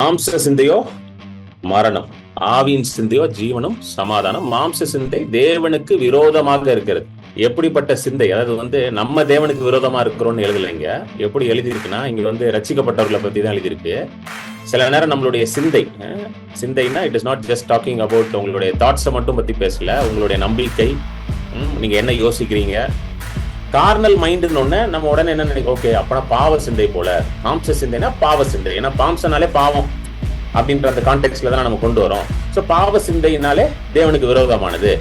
மாம்ச சிந்தையோ மரணம், ஆவியின் சிந்தையோ ஜீவனும் சமாதானம். மாம்ச சிந்தை தேவனுக்கு விரோதமாக இருக்கிறது. எப்படிப்பட்ட சிந்தை? அதாவது நம்ம தேவனுக்கு விரோதமா இருக்கிறோம்னு எழுதலைங்க. எப்படி எழுதியிருக்குன்னா, இங்க ரட்சிக்கப்பட்டவர்களை பத்தி தான் எழுதியிருக்கு. சில நேரம் நம்மளுடைய சிந்தைனா it is not just talking about உங்களுடைய தாட்ஸை மட்டும் பத்தி பேசல, உங்களுடைய நம்பிக்கை, நீங்க என்ன யோசிக்கிறீங்க. கார்னல் மைண்டுன்னு ஒண்ணு நம்ம உடனே என்ன நினைக்கும், ஓகே அப்பனா பாவ சிந்தை போல. மாம்ச சிந்தைனா பாவ சிந்தை, ஏன்னா பாம்சனாலே பாவம் அப்படின்ற அந்த கான்டெக்ட்ல தான் நம்ம கொண்டு வரோம். ஸோ பாவ சிந்தையினாலே தேவனுக்கு விரோதமானது,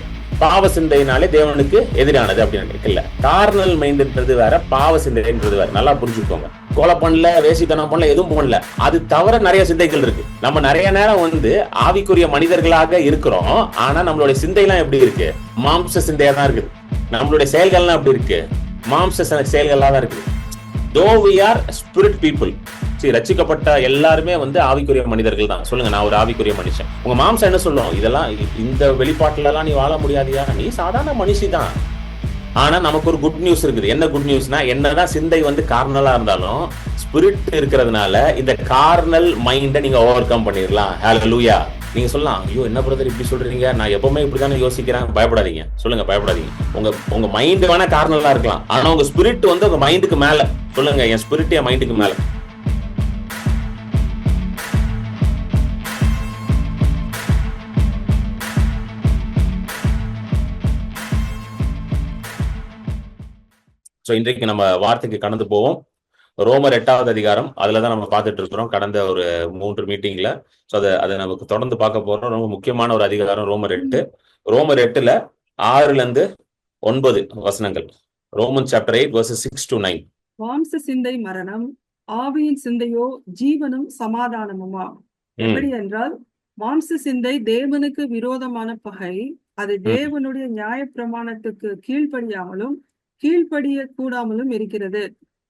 பாவ சிந்தையினாலே தேவனுக்கு எதிரானது அப்படின்னு இல்ல. கார்னல் மைண்டுன்றது வேற, பாவ சிந்தைன்றது வேற. நல்லா புரிஞ்சுக்கோங்க. கொலை பண்ணல, வேசித்தனம் பண்ணல, எதுவும் பண்ணல, அது தவிர நிறைய சிந்தைகள் இருக்கு. நம்ம நிறைய நேரம் ஆவிக்குரிய மனிதர்களாக இருக்கிறோம், ஆனா நம்மளுடைய சிந்தையெல்லாம் எப்படி இருக்கு? மாம்ச சிந்தையா தான் இருக்குது. நம்மளுடைய செயல்கள்லாம் எப்படி இருக்கு? மாம்ச செயல்கள்லாம் தான் இருக்கு. Though we are spirit people, ரட்சிக்கப்பட்ட எல்லாருமே ஆவிக்குரிய மனிதர்கள் தான். சொல்லுங்க, நான் ஒரு ஆவிக்குரிய மனுஷன். உங்க மாம்சம் என்ன சொல்லும்? இதெல்லாம் இந்த வெளிப்பாட்டுல எல்லாம் நீ வாழ முடியாதியா, நீ சாதாரண மனுஷி தான். ஆனா நமக்கு ஒரு குட் நியூஸ் இருக்குது. என்ன குட் நியூஸ்னா, என்னதான் சிந்தை கார்னலா இருந்தாலும் ஸ்பிரிட் இருக்கிறதுனால இந்த கார்னல் மைண்டை நீங்க ஓவர் கம் பண்ணிடலாம். ஹல்லேலூயா. நீங்க சொல்லலாம், ஐயோ என்ன பிரதர் இப்படி சொல்றீங்க, நான் எப்பவுமே இப்படிதானே யோசிக்கிறேன். பயப்படாதீங்க. சொல்லுங்க, பயப்படாதீங்க. உங்க மைண்ட் வேணா கார்னலா இருக்கலாம், ஆனா உங்க ஸ்பிரிட் உங்க மைண்டுக்கு மேல. சொல்லுங்க, என் ஸ்பிரிட் என் மைண்டுக்கு மேல. இன்றைக்கு நம்ம வார்த்தைக்கு கடந்து போவோம். ரோமர் 8வது அதிகாரம், அதுலதான் நம்ம பார்த்துட்டு இருக்கிறோம் கடந்த ஒரு 3 மீட்டிங்ல. ஸோ அதை நமக்கு தொடர்ந்து பார்க்க போறோம். ரொம்ப முக்கியமான ஒரு அதிகாரம் ரோமர் 8. ரோமர் 8ல 6-9 வசனங்கள். Roman chapter 8 verses 6-9. மாம்ச சிந்தை மரணம், ஆவியின் சிந்தையோ ஜீவனும் சமாதானமுமா. எப்படி என்றால், மாம்ச சிந்தை தேவனுக்கு விரோதமான பகை, அது தேவனுடைய நியாய பிரமாணத்துக்கு கீழ்ப்படியாமலும் கீழ்ப்படிய கூடாமலும் இருக்கிறது.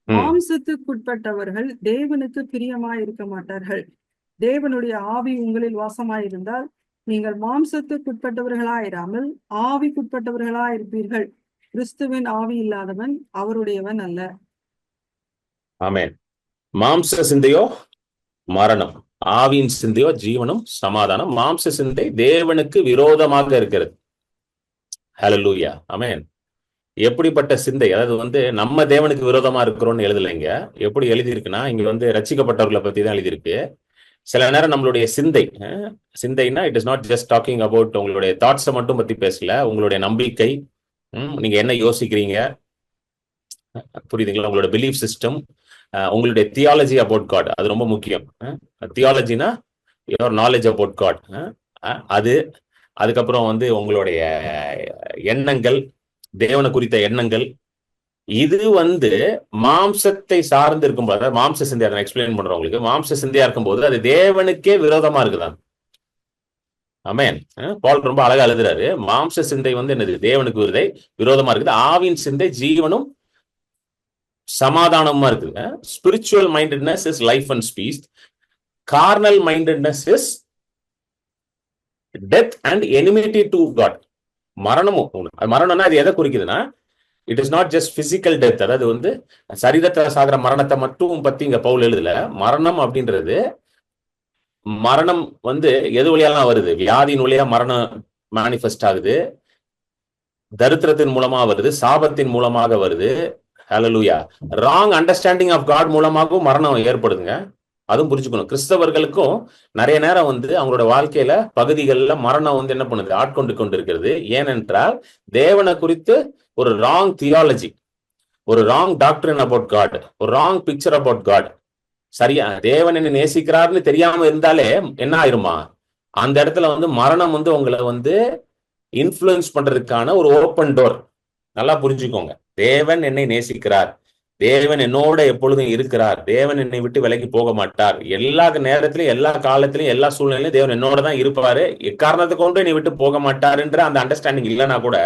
மாம்சத்துக்குட்பட்டவர்கள் தேவனுக்கு பிரியமாய் இருக்க மாட்டார்கள். தேவனுடைய ஆவி உங்களில் வாசமாயிருந்தால் நீங்கள் மாம்சத்துக்குட்பட்டவர்களாயிராமல் ஆவிக்குட்பட்டவர்களாயிருப்பீர்கள். கிறிஸ்துவின் ஆவி இல்லாதவன் அவருடையவன் அல்ல. ஆமென். மாம்ச சிந்தையோ மரணம், ஆவியின் சிந்தையோ ஜீவனும் சமாதானம். மாம்ச சிந்தை தேவனுக்கு விரோதமாக இருக்கிறது. ஹல்லேலூயா. ஆமென். எப்படிப்பட்ட சிந்தை? அதாவது நம்ம தேவனுக்கு விரோதமா இருக்கிறோம்னு எழுதலைங்க. எப்படி எழுதியிருக்குன்னா, இங்க ரட்சிக்கப்பட்டவர்களை பத்தி தான் எழுதியிருக்கு. சில நேரம் நம்மளுடைய சிந்தைனா it is not just talking about உங்களுடைய தாட்ஸை மட்டும் பத்தி பேசல, உங்களுடைய நம்பிக்கை, நீங்க என்ன யோசிக்கிறீங்க, புரியுதுங்களா? உங்களோட பிலீஃப் சிஸ்டம், உங்களுடைய தியாலஜி அபவுட் காட், அது ரொம்ப முக்கியம். தியாலஜினா யுவர் நாலேஜ் அபவுட் காட், அது. அதுக்கப்புறம் உங்களுடைய எண்ணங்கள், தேவனை குறித்த எண்ணங்கள். இது மாம்சத்தை சார்ந்து இருக்கும்போது, அதாவது மாம்ச சிந்தையா, நான் எக்ஸ்பிளைன் பண்றேன் உங்களுக்கு. மாம்ச சிந்தையா இருக்கும்போது அது தேவனுக்கே விரோதமா இருக்குதான். ஆமென். பால் ரொம்ப அழகா எழுதுறாரு. மாம்ச சிந்தை என்னது? தேவனுக்கு விரோதமா இருக்குது. ஆவின் சிந்தை ஜீவனும் சமாதானமா இருக்குது. Spiritual mindedness is life and peace. Carnal mindedness is death and enmity to God. மரணமும் மரணம்னா அது எதை குறிக்குதுன்னா, it is not just physical death. அதாவது சரீரத்துல சாகிற மரணத்தை மட்டும் பத்தி இங்க பவுல் எழுதல. மரணம் அப்படின்றது, மரணம் எது வழியெல்லாம் வருது? வியாதியின் வழியா மரணம் மேனிஃபெஸ்ட் ஆகுது, தரித்திரத்தின் மூலமா வருது, சாபத்தின் மூலமாக வருது. ஹல்லேலூயா. ராங் அண்டர்ஸ்டாண்டிங் ஆஃப் காட் மூலமாகவும் மரணம் ஏற்படுதுங்க. அதுவும் புரிஞ்சுக்கணும். கிறிஸ்தவர்களுக்கும் நிறைய நேரம் அவங்களோட வாழ்க்கையில பகுதிகளில் மரணம் என்ன பண்ணுது? ஆட்கொண்டு கொண்டு இருக்கிறது. ஏனென்றால் தேவனை குறித்து ஒரு ராங் தியாலஜி, ஒரு ராங் டாக்டரின் அபவுட் காட், ஒரு ராங் பிக்சர் அபவுட் காட். சரியா? தேவன் என்ன நேசிக்கிறாருன்னு தெரியாம இருந்தாலே என்ன ஆயிருமா? அந்த இடத்துல மரணம் உங்களை இன்ஃப்ளூயன்ஸ் பண்றதுக்கான ஒரு ஓப்பன் டோர். நல்லா புரிஞ்சுக்கோங்க. தேவன் என்னை நேசிக்கிறார், தேவன் என்னோட எப்பொழுதும் இருக்கிறார், தேவன் என்னை விட்டு விலகி போக மாட்டார், எல்லா நேரத்திலையும் எல்லா காலத்திலையும் எல்லா சூழ்நிலையும் தேவன் என்னோட தான் இருப்பாரு, எக்காரணத்தை கொண்டு என்னை விட்டு போக மாட்டாருன்ற அந்த அண்டர்ஸ்டாண்டிங் இல்லைன்னா கூட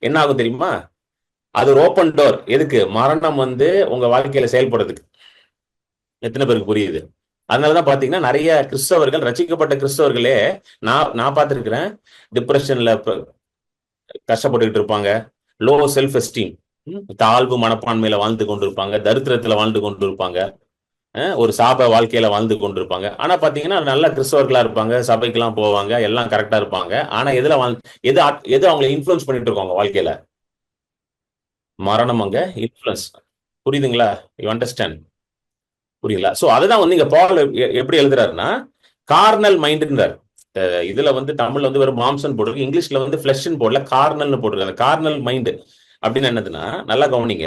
என்ன ஆகும் தெரியுமா? அது ஒரு ஓப்பன் டோர். எதுக்கு? மரணம் உங்க வாழ்க்கையில செயல்படுறதுக்கு. எத்தனை பேருக்கு புரியுது? அதனாலதான் பாத்தீங்கன்னா நிறைய கிறிஸ்தவர்கள், ரட்சிக்கப்பட்ட கிறிஸ்தவர்களே நான் பார்த்திருக்கிறேன், டிப்ரெஷன்ல கஷ்டப்பட்டுக்கிட்டு இருப்பாங்க, லோ செல்ஃப் எஸ்டீம், தாழ்வு மனப்பான்மையில வாழ்ந்து கொண்டிருப்பாங்க, தரித்திரத்துல வாழ்ந்து கொண்டிருப்பாங்க. ஒரு சாப வாழ்க்கையில வாழ்ந்து கொண்டிருப்பாங்க. ஆனா பாத்தீங்கன்னா நல்ல கிறிஸ்தவர்களா இருப்பாங்க, சபைக்கெல்லாம் போவாங்க, எல்லாம் கரெக்டா இருப்பாங்க. ஆனா எது அவங்களை இன்ஃபுளுன்ஸ் பண்ணிட்டு இருக்காங்க வாழ்க்கையில? மரணம் அங்க இன்ஃபுளுன்ஸ். புரியுதுங்களா? You understand? புரியுங்களா? சோ அதுதான் வந்து இங்க பால் எப்படி எழுதுறாருன்னா கார்னல் மைண்ட்ன்றார். இதுல வந்து தமிழ்ல வந்து வெறும் மாம்சன் போட்டிருக்கு, இங்கிலீஷ்ல வந்து ஃபிளஷ்ன்னு போடல, கார்னல்னு போட்டிருக்கு. கார்னல் மைண்ட் அப்படின்னு என்னதுன்னா, நல்லா கவனிங்க,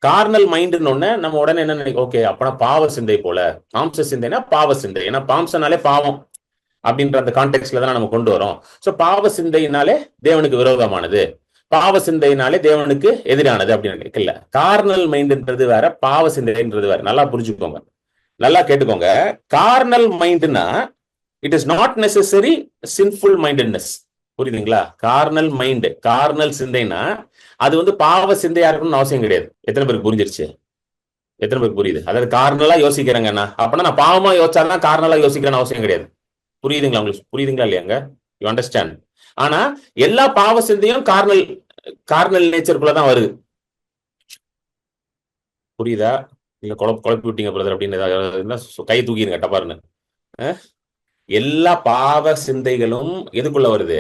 கார்னல் மைண்ட்னு ஒண்ணு நம்ம உடனே என்ன நினைக்கும், ஓகே அப்பனா பாவ சிந்தை போல. மாம்ச சிந்தைனா பாவ சிந்தை, ஏன்னா பாம்சனாலே பாவம் அப்படின்ற அந்த கான்டெக்ட்ல தான் நம்ம கொண்டு வரோம். சோ பாவ சிந்தையினாலே தேவனுக்கு விரோதமானது, பாவ சிந்தையினாலே தேவனுக்கு எதிரானது அப்படின்னு இல்ல. கார்னல் மைண்ட்ன்றது வேற, பாவ சிந்தைன்றது வேற. நல்லா புரிஞ்சுக்கோங்க, நல்லா கேட்டுக்கோங்க. கார்னல் மைண்ட்னா it is not necessary sinful mindedness. புரியுதுங்களா? கார்னல் மைண்ட், கார்னல் சிந்தைனா அது வந்து பாவ சிந்தையா இருக்கணும்னு அவசியம் கிடையாது. எத்தனை பேருக்கு புரிஞ்சிருச்சு? எத்தனை பேருக்கு புரியுது? அதாவது கார்னலா யோசிக்கிறேங்கன்னா அப்பனா நான் பாவமா யோசிச்சாதான் கார்னலா யோசிக்கிறேன்னு அவசியம் கிடையாது. புரியுதுங்களா உங்களுக்கு? புரியுதுங்களா இல்லையாங்க? You understand? ஆனா எல்லா பாவ சிந்தையும் கார்னல் கார்னல் நேச்சருக்குள்ளதான் வருது. புரியுதா? நீங்க குழப்பி விட்டீங்க பிரதர் அப்படின்னு கை தூக்கிடுங்க டப்பாருன்னு. எல்லா பாவ சிந்தைகளும் எதுக்குள்ள வருது?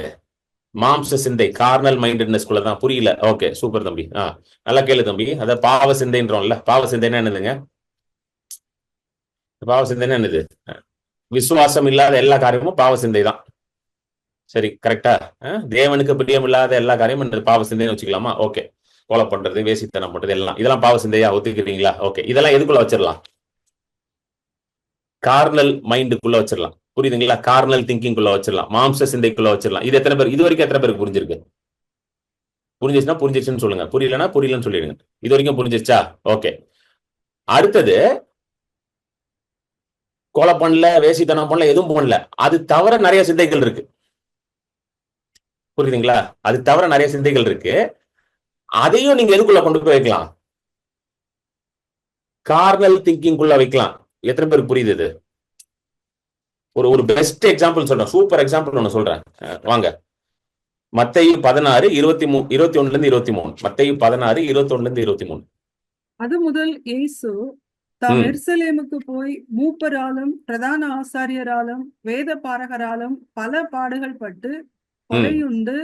மாம்ச சிந்தை, கார்னல் மைண்டட்னஸ்குள்ள தான். புரியல? ஓகே, சூப்பர் தம்பி. நல்லா கேளு தம்பி. அத பாவ சிந்தைன்றோம்ல, பாவ சிந்தைன்னா என்னதுங்க? பாவ சிந்தைன்னா என்னது? விசுவாசம் இல்லாத எல்லா காரியமும் பாவ சிந்தை தான். சரி, கரெக்டா? தேவனுக்கு பிரியம் இல்லாத எல்லா காரியமும் பாவ சிந்தைன்னு வச்சுக்கலாமா? ஓகே. கொலை பண்றது, வேசித்தனம் பண்றது, இதெல்லாம் பாவ சிந்தையா ஒத்துக்கிறீங்களா? ஓகே. இதெல்லாம் எதுக்குள்ள வச்சிடலாம்? கார்னல் மைண்டுக்குள்ள வச்சிடலாம். புரியுதுங்களா? கார்னல் திங்கிங் குள்ள வச்சிடலாம், மாம்ச சிந்தைக்குள்ள வச்சிடலாம். இது எத்தனை பேர், இது வரைக்கும் எத்தனை பேருக்கு புரிஞ்சிருக்கு? புரிஞ்சிச்சுன்னா புரிஞ்சிச்சுன்னு சொல்லுங்க, புரியலன்னா புரியலன்னு சொல்லிடுங்க. இது வரைக்கும் புரிஞ்சிச்சா? ஓகே. அடுத்தது, கொலை பண்ணல, வேசித்தனம் பண்ணல, எதுவும் பண்ணல, அது தவிர நிறைய சிந்தைகள் இருக்கு. புரியுதுங்களா? அது தவிர நிறைய சிந்தைகள் இருக்கு. அதையும் நீங்க எதுக்குள்ள கொண்டு போய் வைக்கலாம்? கார்னல் திங்கிங் குள்ள வைக்கலாம். எத்தனை பேருக்கு புரியுது இது? ஒரு பெஸ்ட் எக்ஸாம்பிள் சொல்றேன், சூப்பர் எக்ஸாம்பிள் ஒண்ணு சொல்றேன், வாங்க. மத்தேயு 16:21-23. மத்தேயு 16:21-23. அது முதல் இயேசு தாம் எருசலேமுக்கு போய் மூப்பராலும் பிரதான ஆசாரியராலும் வேத பாரகராலும் பல பாடுகள் பட்டு கொலையுண்டு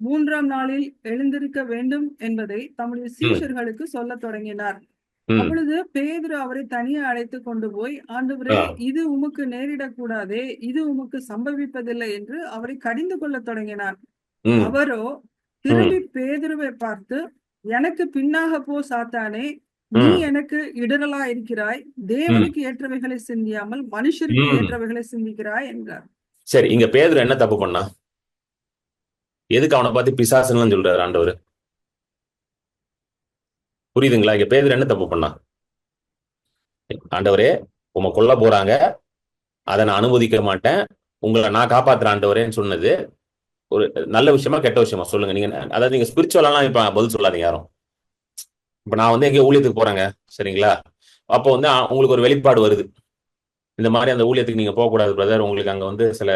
3ஆம் நாளில் எழுந்திருக்க வேண்டும் என்பதை தம்முடைய சீஷர்களுக்கு சொல்ல தொடங்கினார். அப்பொழுது பேதுரு அவரை தனியே அழைத்து கொண்டு போய், ஆண்டவரே, இது உமக்கு நேரிடக்கூடாதே, இது உமக்கு சம்பவிப்பதில்லை என்று அவரை கடிந்து கொள்ள தொடங்கினார். அவரோ திரும்பி பேதுருவை பார்த்து, எனக்கு பின்னாக போ சாத்தானே, நீ எனக்கு இடரலா இருக்கிறாய், தேவனுக்கு ஏற்றவைகளை சிந்தியாமல் மனுஷருக்கு ஏற்றவைகளை சிந்திக்கிறாய் என்றார். சரி, இங்க பேதுரு என்ன தப்பு பண்ணா? எதுக்கு அவனை பார்த்து பிசாசுன்னு சொல்றாரு ஆண்டவர்? புரியுதுங்களா? இங்க பேதுரு என்ன தப்பு பண்ணா? ஆண்டவரே, உமை கொல்ல போறாங்க, அதை நான் அனுமதிக்க மாட்டேன், உங்களை நான் காப்பாத்துற ஆண்டவரேன்னு சொன்னது ஒரு நல்ல விஷயமா கெட்ட விஷயமா சொல்லுங்க நீங்க. அதாவது நீங்க ஸ்பிரிச்சுவலாம் இப்ப பதில் சொல்லாதீங்க யாரும். இப்ப நான் வந்து எங்க ஊழியத்துக்கு போறேங்க, சரிங்களா? அப்போ வந்து உங்களுக்கு ஒரு வெளிப்பாடு வருது, இந்த மாதிரி அந்த ஊழியத்துக்கு நீங்க போகக்கூடாது பிரதர், உங்களுக்கு அங்க வந்து சில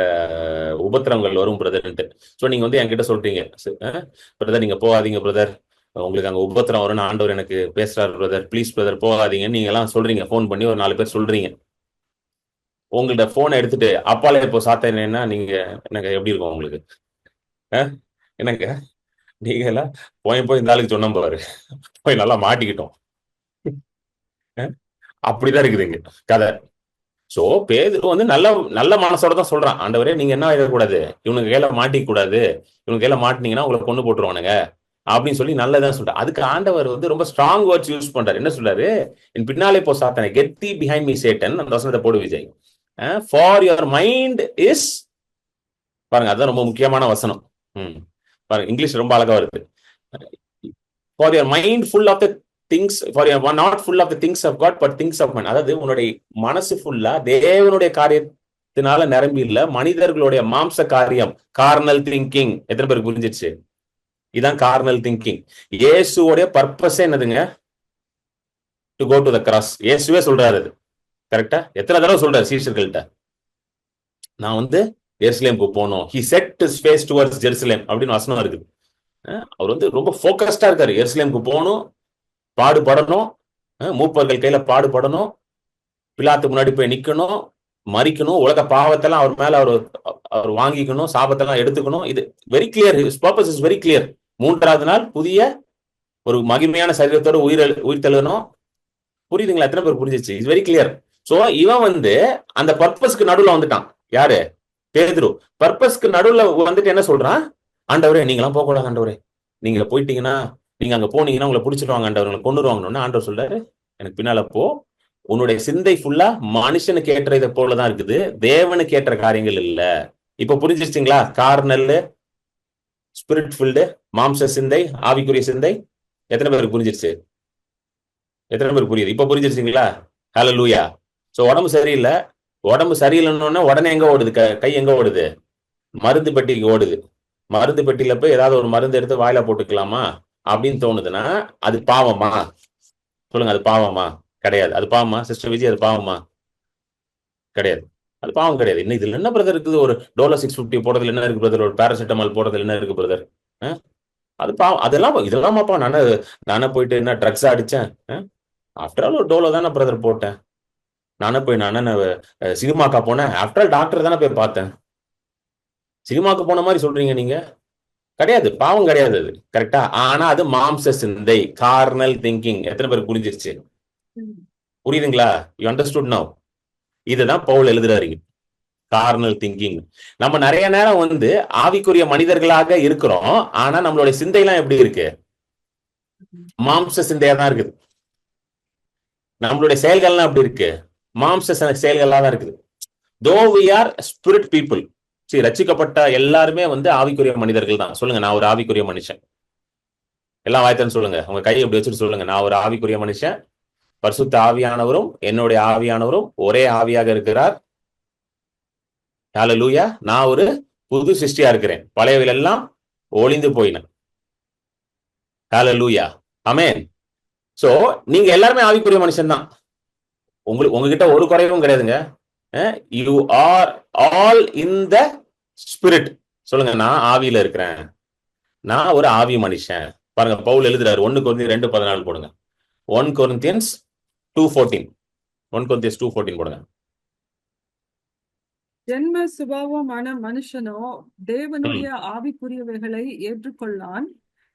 உபத்திரங்கள் வரும் பிரதர்ன்ட்டு. ஸோ நீங்க வந்து என்கிட்ட சொல்றீங்க, பிரதர் நீங்க போகாதீங்க பிரதர், உங்களுக்கு அங்க உபத்திரம் வரும்னு ஆண்டவர் எனக்கு பேசுறாரு பிரதர், ப்ளீஸ் பிரதர் போகாதீங்கன்னு நீங்க எல்லாம் சொல்றீங்க, ஃபோன் பண்ணி ஒரு 4 பேர் சொல்றீங்க. உங்கள்ட்ட போனை எடுத்துட்டு அப்பாலே இப்போ சாத்தேன்னா நீங்க எனக்கு எப்படி இருக்கும் உங்களுக்கு? என்னங்க நீங்க எல்லாம் போய் இந்த ஆளுக்கு சொன்ன பாரு, போய் நல்லா மாட்டிக்கிட்டோம், அப்படிதான் இருக்குதுங்க கதை. சோ பேதுரு வந்து நல்ல நல்ல மனசோட தான் சொல்றான், ஆண்டவரே நீங்க என்ன ஆயிடக்கூடாது, இவனுக்கு கையில மாட்டிக்க கூடாது, இவனுக்கு கையில மாட்டினீங்கன்னா உங்களை கொண்டு போட்டுருவானுங்க அப்படின்னு சொல்லி நல்லதான் சொல்றாரு. அதுக்கு ஆண்டவர் வந்து ரொம்ப ஸ்ட்ராங் வேர்ட்ஸ் யூஸ் பண்றாரு. என்ன சொல்றாரு? என் பின்னாலே போ சாத்தானே, get the behind me Satan. அந்த வசனத்தை போடு Vijay. For your mind is, பாருங்க அதுதான் ரொம்ப முக்கியமான வசனம். பாருங்க இங்கிலீஷ் ரொம்ப அழகா வருது. For your mind full of the things, for your not full of the things of God but things of man. அதாவது உன்னுடைய மனசு ஃபுல்லா தேவனுடைய காரியத்தினால நிரம்பி இல்ல, மனிதர்களுடைய மாம்ச காரியம், கார்னல் திங்கிங். எத்தனை பேருக்கு புரிஞ்சிச்சு? இதான் கார்னல் திங்கிங். இயேசுவோடைய பர்பஸே என்னதுங்க? To go to the cross. இயேசுவே சொல்றாரு அது, கரெக்டா? எத்தனை தடவை சொல்றாரு சீஷர்கள்ட்ட, நான் வந்து எருசலேமுக்கு போனோம். he set his face towards Jerusalem அப்படின்னு வசனம் இருக்குது. அவர் வந்து ரொம்ப ஃபோக்கஸ்டா இருக்காரு, எருசலேமுக்கு போகணும், பாடுபடணும், மூப்பர்கள் கையில பாடுபடணும், பிலாத்து முன்னாடி போய் நிக்கணும், மறிக்கணும், உலக பாவத்தெல்லாம் அவர் மேல அவர் வாங்கிக்கணும், சாபத்தெல்லாம் எடுத்துக்கணும். இது very clear, his purpose is very clear. 3வது நாள் புதிய ஒரு மகிமையான சரீரத்தோட உயிர் தெழுதணும். புரியுதுங்களா? எத்தனை பேர் புரிஞ்சிச்சு? It's very clear. சோ இவன் அந்த பர்பஸ்க்கு நடுவுல வந்துட்டான். யாரு? பேதுரு. பர்பஸ்க்கு நடுவுல வந்துட்டு என்ன சொல்றான்? ஆண்டவரே நீங்களாம் போக கூடாது ஆண்டவரே, நீங்க போயிட்டீங்கன்னா, நீங்க அங்க போனீங்கன்னா உங்களை பிடிச்சிருவாங்க ஆண்டவர், உங்களை கொண்டுருவாங்கன்னு ஆண்டவர் சொல்றாரு, எனக்கு பின்னால போ. உன்னுடைய சிந்தை ஃபுல்லா மனுஷனுக்கு ஏற்ற இதை போலதான் இருக்குது, தேவனுக்கு ஏற்ற காரியங்கள் இல்ல. இப்ப புரிஞ்சிருச்சுங்களா? கார்னல், ஸ்பிரிட் ஃபில்டு, மாம்ச சிந்தை, ஆவிக்குரிய சிந்தை. எத்தனை பேருக்கு புரிஞ்சிருச்சு? எத்தனை பேருக்கு புரியுது? இப்ப புரிஞ்சிருச்சுங்களா? ஹல்லேலூயா. சோ உடம்பு சரியில்லை, உடம்பு சரியில்லைன்னு உடனே எங்க ஓடுது? கை எங்க ஓடுது? மருந்து பெட்டிக்கு ஓடுது. மருந்து பெட்டியில போய் ஏதாவது ஒரு மருந்து எடுத்து வாயில போட்டுக்கலாமா அப்படின்னு தோணுதுன்னா அது பாவமா? சொல்லுங்க, அது பாவமா? கிடையாது. அது பாவமா சிஸ்டர் விஜய்? அது பாவமா? கிடையாது. அது பாவம் கிடையாது. இன்னும் இதுல என்ன பிரதர் இருக்குது? ஒரு டோலோ 650 போடுறதுல என்ன இருக்கு பிரதர்? ஒரு பேராசிட்டமால் போடுறதுல என்ன இருக்கு பிரதர்? அது பாவம். இதெல்லாமாப்பா நானே போயிட்டு என்ன ட்ரக்ஸ் அடிச்சேன்? ஆஃப்டர் ஆல் ஒரு டோலோ தானே பிரதர் போட்டேன். நானே சினிமாக்கா போனேன்? ஆஃப்டர் ஆல் டாக்டர் தானே போய் பார்த்தேன். சினிமாக்கு போன மாதிரி சொல்றீங்க நீங்க? கிடையாது, பாவம் கிடையாது அது. கரெக்டா? ஆனா அது மாம்ச சிந்தை, கார்னல் திங்கிங். எத்தனை பேருக்கு புரிஞ்சிருச்சு? புரியுதுங்களா? You understood now? இதுதான் பவுல் எழுதுறாரு, கார்னல் திங்கிங். நம்ம நிறைய நேரம் ஆவிக்குரிய மனிதர்களாக இருக்கிறோம், ஆனா நம்மளுடைய சிந்தையெல்லாம் எப்படி இருக்கு? மாம்ச சிந்தையா தான் இருக்குது. நம்மளுடைய செயல்கள்லாம் எப்படி இருக்கு? மாம்ச செயல்கள்லாம் தான் இருக்குது. though we are spirit people. சரி, ரட்சிக்கப்பட்ட எல்லாருமே ஆவிக்குரிய மனிதர்கள் தான். சொல்லுங்க, நான் ஒரு ஆவிக்குரிய மனுஷன். எல்லாம் வாய்த்தன்னு சொல்லுங்க, உங்க கையை எப்படி வச்சுட்டு சொல்லுங்க, நான் ஒரு ஆவிக்குரிய மனுஷன். பரிசுத்த ஆவியானவரும் என்னுடைய ஆவியானவரும் ஒரே ஆவியாக இருக்கிறார். ஹல்லேலூயா. நான் ஒரு புது சிருஷ்டியா இருக்கிறேன், பழையவைகள் எல்லாம் ஒளிந்து போயின. ஹல்லேலூயா. ஆமென். சோ நீங்க எல்லாருமே ஆவிக்குரிய மனுஷன் தான். உங்ககிட்ட ஒரு குறைவும் கிடையாதுங்க. You are all in the spirit. சொல்லுங்க, நான் ஆவியில இருக்கிறேன், நான் ஒரு ஆவி மனுஷன். பாருங்க, பவுல் எழுதுறாரு 1 கொரிந்தியர் 2:14 போடுங்க. 1 கொரிந்தியன்ஸ் 2:14. 1 கொரிந்தியன்ஸ் 2:14 போடுங்க. ஜென்ம சுபாவமான மனுஷனோ தேவனுடைய ஆவிக்குரியவைகளை ஏற்றுக்கொள்ளான்.